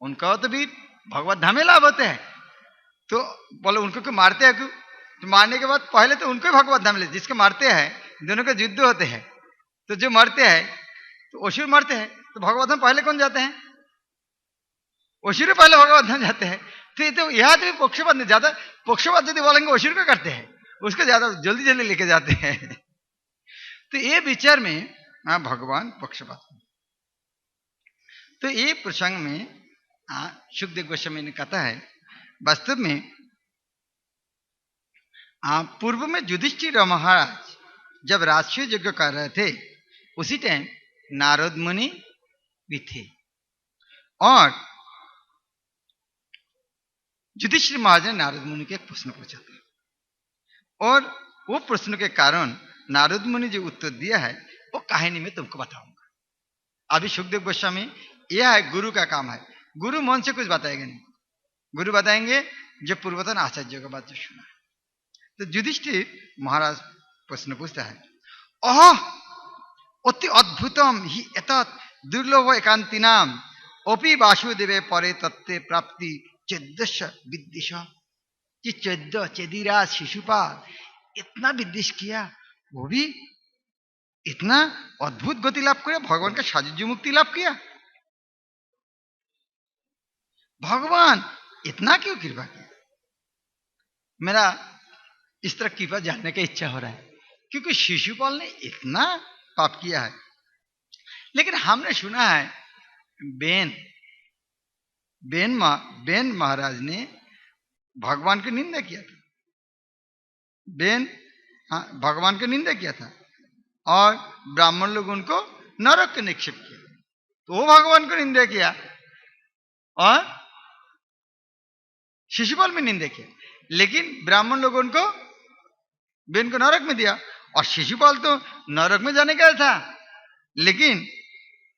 उनका तो भी भगवत धाम में लाभ होते हैं। तो बोलो उनको क्यों मारते हैं, क्यों? तो मारने के बाद पहले तो उनको ही भगवत धाम ले, जिसके मारते हैं दोनों के युद्ध होते हैं, तो जो मरते हैं तो असुर मरते हैं, तो भगवत धाम पहले कौन जाते हैं? असुर पहले भगवत धाम जाते हैं। तो यहाँ तो पक्षपात नहीं, ज्यादा पक्षपात यदि बोलेंगे असुर को करते हैं, उसको ज्यादा जल्दी जल्दी लेके जाते हैं। तो ये विचार में भगवान पक्षपात। तो ये प्रसंग में सुखदेव गोस्वामी ने कहा है, वास्तव में पूर्व में युधिष्ठिर महाराज जब राजसूय यज्ञ कर रहे थे, उसी टाइम नारद मुनि भी थे और युधिष्ठिर महाराज ने नारद मुनि के एक प्रश्न पूछा था और वो प्रश्न के कारण नारद मुनि जो उत्तर दिया है वो कहानी में तुमको बताऊंगा। अभी सुखदेव गोस्वामी, यह है गुरु का काम है, गुरु मन से कुछ बताएंगे नहीं, गुरु बताएंगे जो पूर्वतन आचार्यों का बात जो सुना है। तो युधिष्ठिर महाराज प्रश्न पूछता है, ओह अति अद्भुतम ही एतत् दुर्लभ एकांतिनाम अपि वासुदेवे परे तत्ते प्राप्ति 14 विद्वेश। कि 14 चेदिराज शिशुपाल इतना विद्वेश किया, वो भी इतना अद्भुत गति लाभ किया, भगवान का सायुज्य मुक्ति लाभ किया। भगवान इतना क्यों कृपा किया? मेरा इस तरह कृपा जानने का इच्छा हो रहा है, क्योंकि शिशुपाल ने इतना पाप किया है। लेकिन हमने सुना है बेन महाराज ने भगवान की निंदा किया था, भगवान की निंदा किया था और ब्राह्मण लोग उनको नरक के निक्षेप किया, तो वो भगवान को निंदा किया और शिशुपाल में निंदा किया। लेकिन ब्राह्मण लोग उनको बेन को नरक में दिया और शिशुपाल तो नरक में जाने का था, लेकिन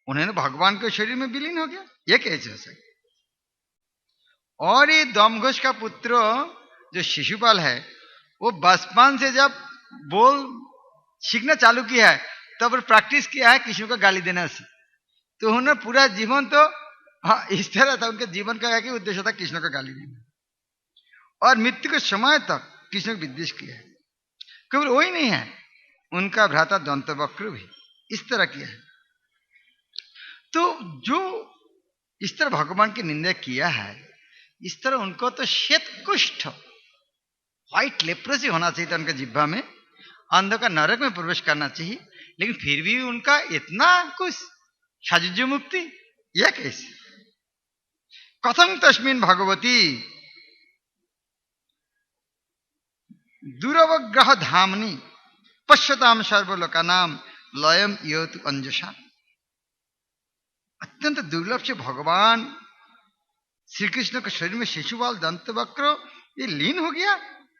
उन्होंने भगवान के शरीर में विलीन हो गया। ये कैसे हो सकता? और ये दमघोष का पुत्र जो शिशुपाल है, वो बचपन से जब बोल सीखना चालू किया है तब प्रैक्टिस किया है किसी को गाली देना से, तो उन्होंने पूरा जीवन तो इस तरह था, उनके जीवन का एक ही उद्देश्य था कृष्ण को गाली देना, और मृत्यु के समय तक कृष्ण को विद्वेष किया है। केवल वही नहीं है, उनका भ्राता दंतवक्र भी इस तरह किया है। तो जो इस तरह भगवान की निंदा किया है, इस तरह उनको तो श्वेत कुष्ठ व्हाइट लेप्रोसी होना चाहिए था उनके जिह्वा में, अंधों का नरक में प्रवेश करना चाहिए, लेकिन फिर भी उनका इतना कुछ सायुज्य मुक्ति, यह कैसे? कथम तस्मिन् भगवती दुरवग्रह धामनी पश्यताम सर्वलोकानाम लयम योतु अंजसा। अत्यंत दुर्लभ से भगवान श्री कृष्ण के शरीर में शिशुपाल दंतवक्र ये लीन हो गया,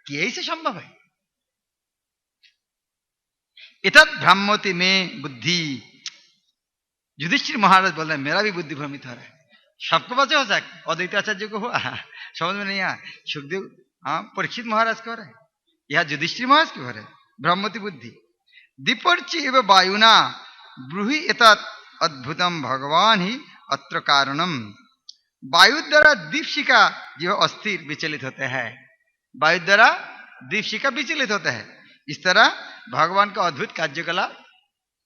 कैसे संभव है? इतत भ्रमति में बुद्धि। युधिष्ठिर महाराज बोल रहे मेरा भी बुद्धि भ्रमित हो रहा है। सबको बचे हो सकता, अद्वैत आचार्य को हुआ समझ में नहीं आया, सुखदेव परीक्षित महाराज को हो रहा है, यह युधिष्ठिर महाराज क्यों हो रहा है? ब्रह्मति बुद्धि दीपर्चि एवं वायुना ब्रूहि एतत् अद्भुतम भगवान ही अत्र कारणम। वायु द्वारा दीपशिका जो अस्थिर विचलित होते हैं, वायु द्वारा दीपशिका विचलित होते हैं, इस तरह भगवान का अद्भुत कार्यकलाप।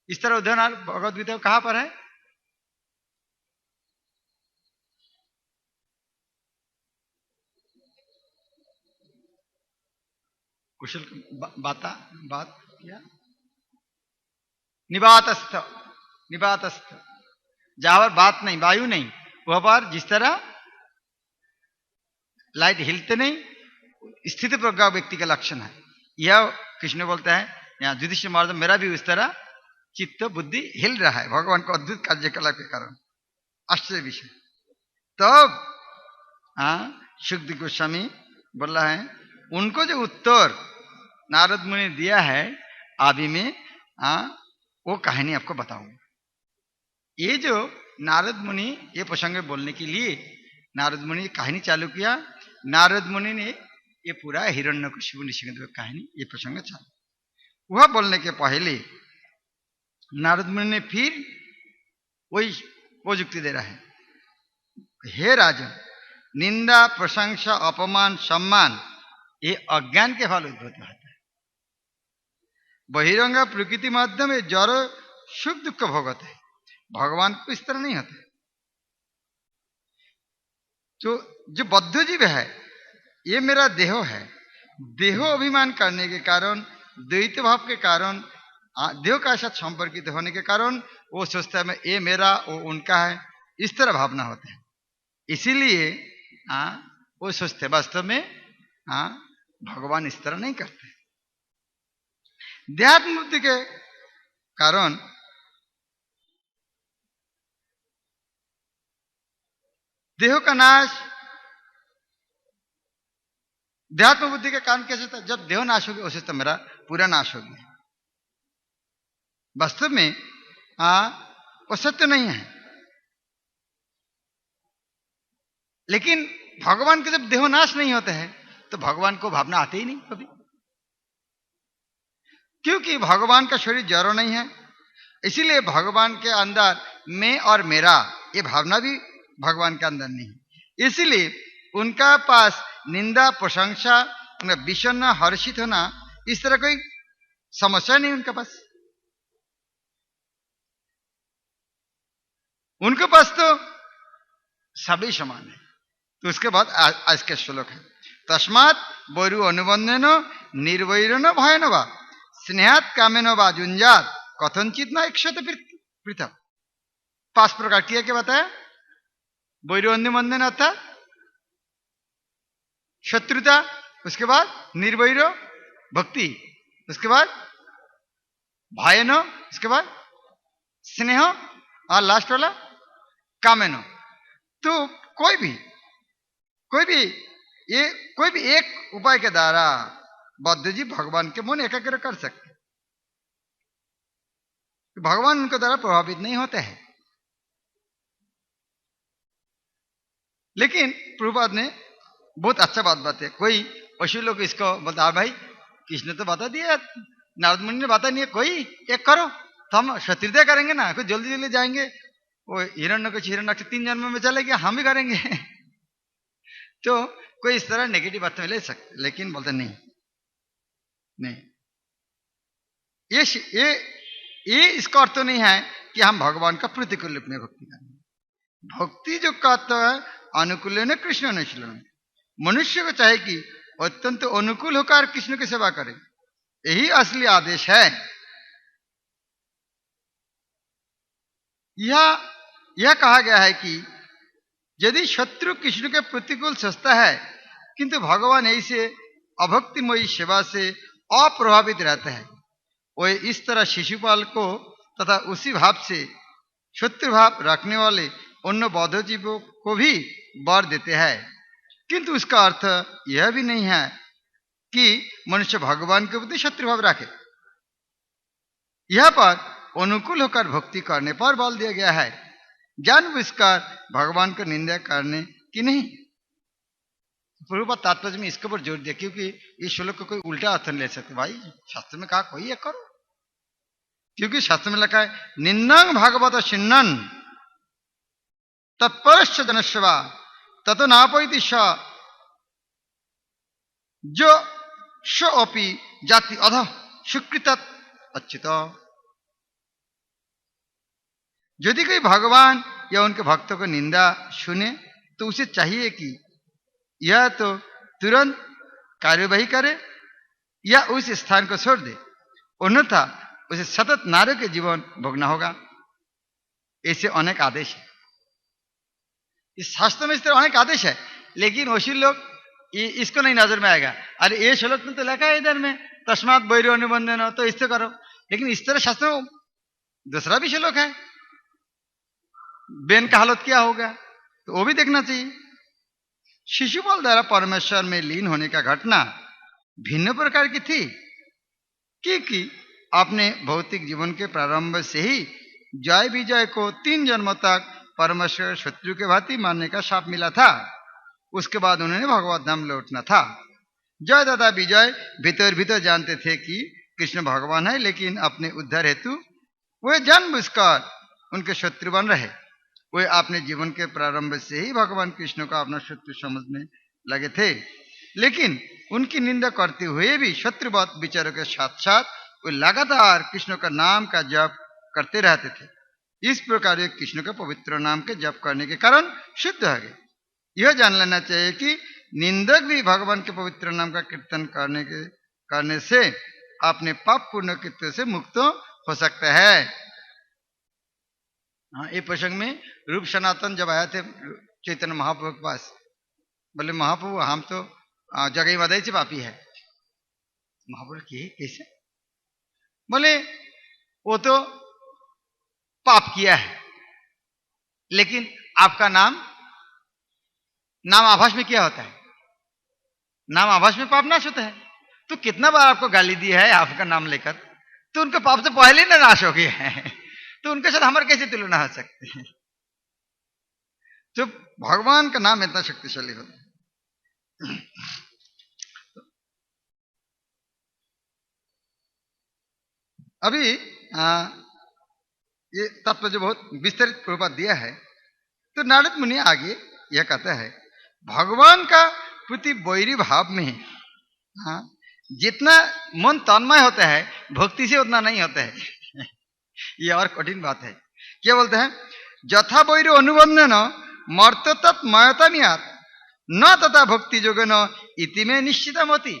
इस तरह उदाहरण भगवद गीता कहां पर है? कुशल बात क्या? निबातस्थ जहां पर बात नहीं, वायु नहीं, वह पर जिस तरह लाइट हिलते नहीं, स्थिति प्रज्ञा व्यक्ति का लक्षण है। यह कृष्ण बोलता है यहाँ युधिष्ठिर महाराज, मेरा भी उस तरह चित्त बुद्धि हिल रहा है भगवान को अद्भुत कार्यकलाप के कारण। आश्चर्य विषय। तब सुखदेव गोस्वामी बोल रहा है, उनको जो उत्तर नारद मुनि ने दिया है आदि में, वो कहानी आपको बताऊंगा। ये जो नारद मुनि ये प्रसंग बोलने के लिए नारद मुनि कहानी चालू किया, नारद मुनि ने ये पूरा हिरण्यकशिपु नृसिंह कहानी ये प्रसंग चालू। वह बोलने के पहले नारद मुनि ने फिर वही वो युक्ति दे रहा है, हे राजन, निंदा प्रशंसा अपमान सम्मान ये अज्ञान के फल उद्भूत होता है। बहिरंग प्रकृति माध्यम जड़ सुख दुख भोगत है, भगवान को इस तरह नहीं होता। तो जो बद्ध जीव है, ये मेरा देह है, देहो अभिमान करने के कारण, द्वैत भाव के कारण, देह का साथ संपर्कित होने के कारण वो सोचता है ये मेरा वो उनका है, इस तरह भावना होता है। इसीलिए वो सोचते वास्तव में भगवान इस तरह नहीं करते। देहात्म बुद्धि के कारण देह का नाश देहात्म बुद्धि के कारण कैसे था? जब देह नाश होगी उसे तो मेरा पूरा नाश हो गया। वास्तव में वो सत्य नहीं है। लेकिन भगवान के जब देह नाश नहीं होता है तो भगवान को भावना आती ही नहीं कभी, क्योंकि भगवान का शरीर जड़ नहीं है। इसीलिए भगवान के अंदर मैं और मेरा ये भावना भी भगवान के अंदर नहीं है। इसीलिए उनका पास निंदा प्रशंसा, उनका विषन्न हर्षित होना, इस तरह कोई समस्या नहीं उनके पास। उनके पास तो सभी समान है। तो उसके बाद आज के श्लोक है, तस्मात् वैरु अनुबंधेन निर्वैरन भयन वा स्नेहात् कामेन वा जुंजात कथनचित न इक्षत पृथक। 5 प्रकार किया क्या बताया? वैरु अनुबंधन अर्थात शत्रुता, उसके बाद निर्वैर भक्ति, उसके बाद भयन, उसके बाद स्नेह और लास्ट वाला कामेनो। तो कोई भी एक उपाय के द्वारा बौद्धजीव भगवान के मन एकाग्र कर सकते, भगवान उनके द्वारा प्रभावित नहीं होते हैं। लेकिन प्रभुपाद ने बहुत अच्छा बात बताया। कोई पशु लोग इसको बता, भाई कृष्ण तो बता दिया, नारद मुनि ने बता नहीं है, कोई एक करो तो हम क्षत्रिय करेंगे ना, कुछ जल्दी जल्दी जाएंगे, वो हिरण्यकश्यप 3 जन्म में चलेगा, हम भी करेंगे। तो कोई इस तरह नेगेटिव अर्थ में ले सकते, लेकिन बोलते नहीं, ये इसका अर्थ नहीं है कि हम भगवान का प्रतिकूल रूप में भक्ति करेंगे। भक्ति जो कहते हैं अनुकूल ने कृष्ण ने शीलन, मनुष्य को चाहे कि अत्यंत अनुकूल होकर कृष्ण की सेवा करे, यही असली आदेश है। यह कहा गया है कि यदि शत्रु कृष्ण के प्रतिकूल सोचता है किंतु भगवान ऐसे अभक्तिमयी सेवा से अप्रभावित रहता है, वो इस तरह शिशुपाल को तथा उसी भाव से शत्रु भाव रखने वाले अन्य बौद्ध जीवों को भी वर देते हैं। किंतु उसका अर्थ यह भी नहीं है कि मनुष्य भगवान के प्रति शत्रु भाव रखे। यह पर अनुकूल होकर भक्ति करने पर बल दिया गया है, जानबूझकर भगवान को निंदा करने की नहीं। प्रभुपाद तात्पर्य में इसके ऊपर जोर दिया, क्योंकि इस श्लोक को कोई उल्टा अर्थ नहीं ले सकते। भाई शास्त्र में कहा कोई एक करो, क्योंकि शास्त्र में लिखा है निंदं भागवत शिन्नन तत्परश्च जनस्वा ततो नापैति स जो शोपि जाति अध सुकृत अच्युत। यदि कोई भगवान या उनके भक्तों को निंदा सुने तो उसे चाहिए कि यह तो तुरंत कार्यवाही करे या उस स्थान को छोड़ दे, अन्यथा उसे सतत नारक के जीवन भोगना होगा। ऐसे अनेक आदेश है, इस शास्त्र में इस तरह अनेक आदेश है, लेकिन वैसे लोग इसको नहीं नजर में आएगा। अरे ये श्लोक में तो लिखा है इधर में तस्मात् वैरो अनुबंधन, तो इससे करो, लेकिन इस तरह शास्त्र में दूसरा भी श्लोक है, बेन का हालत क्या होगा, तो वो भी देखना चाहिए। शिशुपाल द्वारा परमेश्वर में लीन होने का घटना भिन्न प्रकार की थी, क्योंकि अपने भौतिक जीवन के प्रारंभ से ही जय विजय को 3 जन्म तक परमेश्वर शत्रु के भांति मारने का शाप मिला था। उसके बाद उन्होंने भगवत धाम लौटना था। जय दादा विजय भीतर जानते थे कि कृष्ण भगवान है, लेकिन अपने उद्धार हेतु वे जानबूझकर उनके शत्रु बन रहे। वे अपने जीवन के प्रारंभ से ही भगवान कृष्ण को अपना शत्रु समझने लगे थे, लेकिन उनकी निंदा करते हुए भी शत्रुवत विचारों के साथ साथ वे लगातार कृष्ण का नाम का जप करते रहते थे। इस प्रकार वे कृष्ण के पवित्र नाम के जप करने के कारण शुद्ध हो गए। यह जान लेना चाहिए कि निंदक भी भगवान के पवित्र नाम का कीर्तन करने से अपने पाप पूर्ण कृत्य से मुक्त हो सकता है। हाँ, ये प्रसंग में रूप सनातन जब आए थे चैतन्य महाप्रभु के पास, बोले महाप्रभु हम तो जगह वदई से पापी है। महाप्रभु की कैसे? बोले वो तो पाप किया है, लेकिन आपका नाम नाम आभास में क्या होता है? नाम आभास में पाप नाश होता है। तो कितना बार आपको गाली दी है आपका नाम लेकर, तो उनके पाप से पहले ही ना नाश हो गए हैं। तो उनके साथ हमारे कैसे तुलना हो सकते हैं? तो भगवान का नाम इतना शक्तिशाली होता है। अभी ये तत्व जो बहुत विस्तृत प्रभाव दिया है, तो नारद मुनि आगे यह कहता है भगवान का प्रति वैरी भाव में हाँ जितना मन तन्मय होता है भक्ति से उतना नहीं होता है। ये और कठिन बात है। क्या बोलते हैं? जथा वैर अनुबंधन मर्त तत्मयता न तथा भक्ति जोगन इति में निश्चित मति।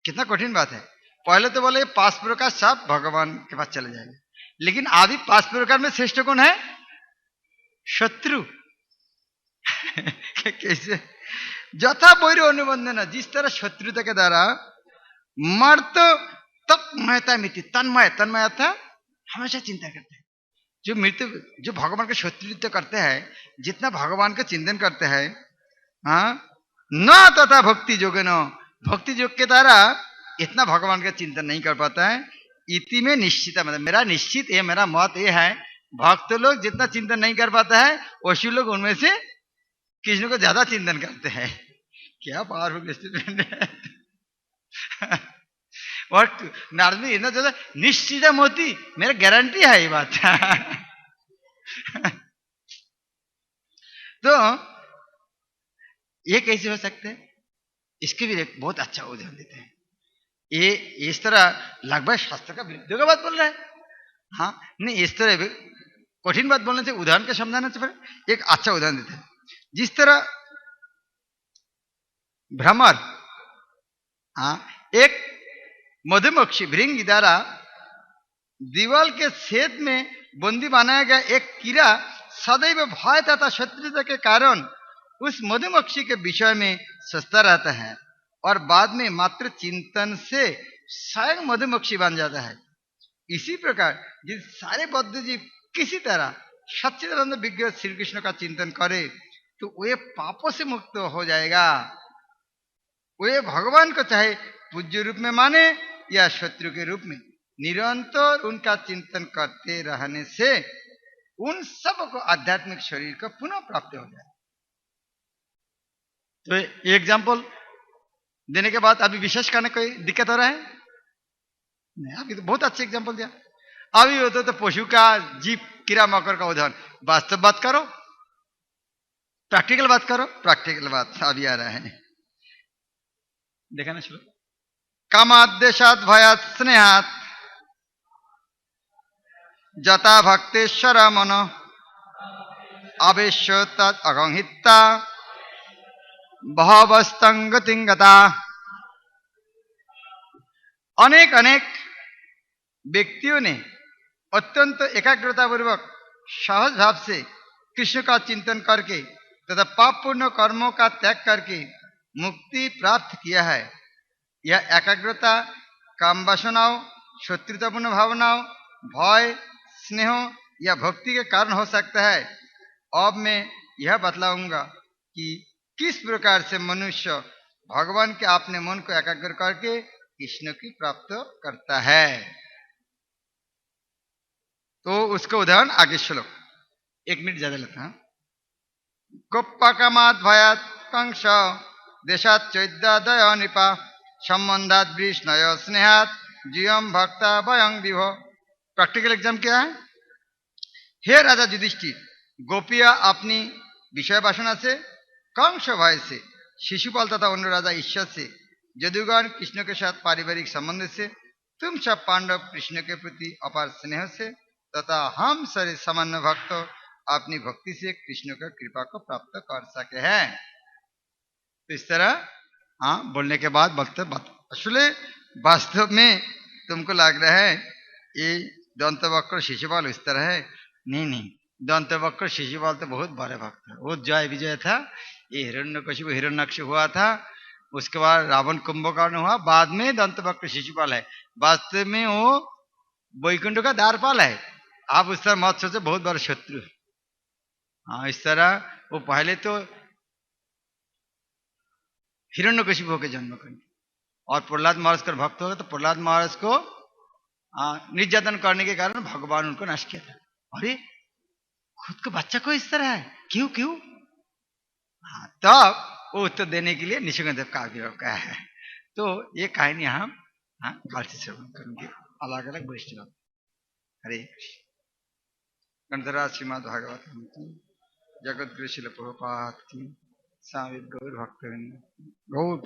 कितना कठिन बात है। पहले तो बोले 5 प्रकार सब भगवान के पास चले जाएंगे, लेकिन आदि 5 प्रकार में श्रेष्ठ कौन है? शत्रु। कैसे? जथा वैर अनुबंधन, जिस तरह शत्रुता के द्वारा मर्त तन्मयता मिति, तन्मय तन्मय था हमेशा चिंता करते हैं। जो मृत्यु जो भगवान का शत्रुत्व करते हैं, जितना भगवान का चिंतन करते हैं हाँ न तथा भक्ति जोगे न, भक्ति योग के द्वारा इतना भगवान का चिंतन नहीं कर पाता है। इति में निश्चित, मतलब मेरा निश्चित ये मेरा मत ये है, भक्त लोग जितना चिंतन नहीं कर पाता है वैसे लोग उनमें से कृष्ण को ज्यादा चिंतन करते हैं। क्या पावरफुल स्टेटमेंट है। और नारद जी इतना ज्यादा निश्चित मोती, मेरा गारंटी है ये बात। तो ये कैसे हो सकते हैं? इसके भी एक बहुत अच्छा उदाहरण देते हैं। ये इस तरह लगभग शास्त्र का विरुद्ध का बात बोल रहा है। हाँ नहीं, इस तरह कठिन बात बोलने से उदाहरण के समझाने से फिर एक अच्छा उदाहरण देते हैं। जिस तरह भ्रमर हाँ एक मधुमक्खी भृंग द्वारा दीवाल के छेद में बंदी बनाया गया एक कीड़ा सदैव भय तथा शत्रुता के कारण उस मधुमक्खी के विषय में सोचता रहता है और बाद में मात्र चिंतन से स्वयं मधुमक्खी बन जाता है। इसी प्रकार जिस सारे बद्ध जीव किसी तरह सच्चिदानंद विग्रह श्री कृष्ण का चिंतन करे तो वे पापों से मुक्त हो जाएगा। वे भगवान को चाहे पूज्य रूप में माने या शत्रु के रूप में, निरंतर उनका चिंतन करते रहने से उन सब को आध्यात्मिक शरीर को पुनः प्राप्त हो जाए। तो एग्जाम्पल देने के बाद अभी विशेष करने कोई दिक्कत हो रहा है? नहीं, अभी तो बहुत अच्छे एग्जाम्पल दिया। अभी होता तो पशु का, जीव, कीड़ा मकोड़ का उदाहरण, वास्तव बात करो, प्रैक्टिकल बात करो। प्रैक्टिकल बात अभी आ रहा है, देखा ना शुरू। कामाद्देशात भयात स्नेहात जता भक्तेश्वर मन आवेश तद अगंहिता बहवस्तंगतिंगता। अनेक अनेक व्यक्तियों ने अत्यंत एकाग्रता पूर्वक सहज भाव से कृष्ण का चिंतन करके तथा पापपूर्ण कर्मों का त्याग करके मुक्ति प्राप्त किया है। यह एकाग्रता काम वासनाओं, शत्रुतापूर्ण भावनाओं, भय, स्नेह या भक्ति के कारण हो सकता है। अब मैं यह बतलाऊंगा कि किस प्रकार से मनुष्य भगवान के अपने मन को एकाग्र करके कृष्ण की प्राप्त करता है। तो उसका उदाहरण आगे श्लोक 1 मिनट ज्यादा लेता हूं। गोप्पकमाद भयात कंस देशात चैद्यादय नृपा संबंधात वृष्णय स्नेहात जीवम भक्ता भयं विभो। प्रैक्टिकल एग्जाम क्या है? हे राजा युधिष्ठिर, गोपियां अपनी विषय वासना से, कंस भय से, शिशुपाल तथा अन्य राजा ईश्वर से, जदुगण कृष्ण के साथ पारिवारिक संबंध से, तुम सब पांडव कृष्ण के प्रति अपार स्नेह से तथा हम सारे सामान्य भक्त अपनी भक्ति से कृष्ण का कृपा को प्राप्त कर सके हैं। तो इस तरह हाँ बोलने के बाद असले वास्तव में तुमको लग रहा है ये दंतवक्र शिशुपाल इस तरह है। नहीं, दंतवक्र शिशुपाल तो बहुत बड़े भक्त है। वो जय विजय था, ये हिरण्यकशिपु हिरण्यक्ष हुआ था, उसके बाद रावण कुंभकर्ण हुआ, बाद में दंतवक्र शिशुपाल है। वास्तव में वो वैकुंठ का द्वारपाल है। आप उस तरह मत सोचो बहुत बड़ा शत्रु। हाँ इस तरह वो पहले तो हिरण्यकशिपु होकर जन्म करेंगे। और प्रहलाद महाराज का भक्त होगा तो प्रहलाद महाराज को निर्यातन करने के कारण भगवान उनको नष्ट किया था। अरे खुद का बच्चा को इस तरह है, क्यों क्यों? तब वो उत्तर देने के लिए निशिगंधदेव का आविर्भाव का है। तो ये कहानी हम काल से श्रवण करेंगे, अलग अलग वैष्णव। हरे कृष्ण। गंधराज श्रीमद भागवत जगत गुरु शिल प्रभुपाद की, स्वामी गौर भक्त गौर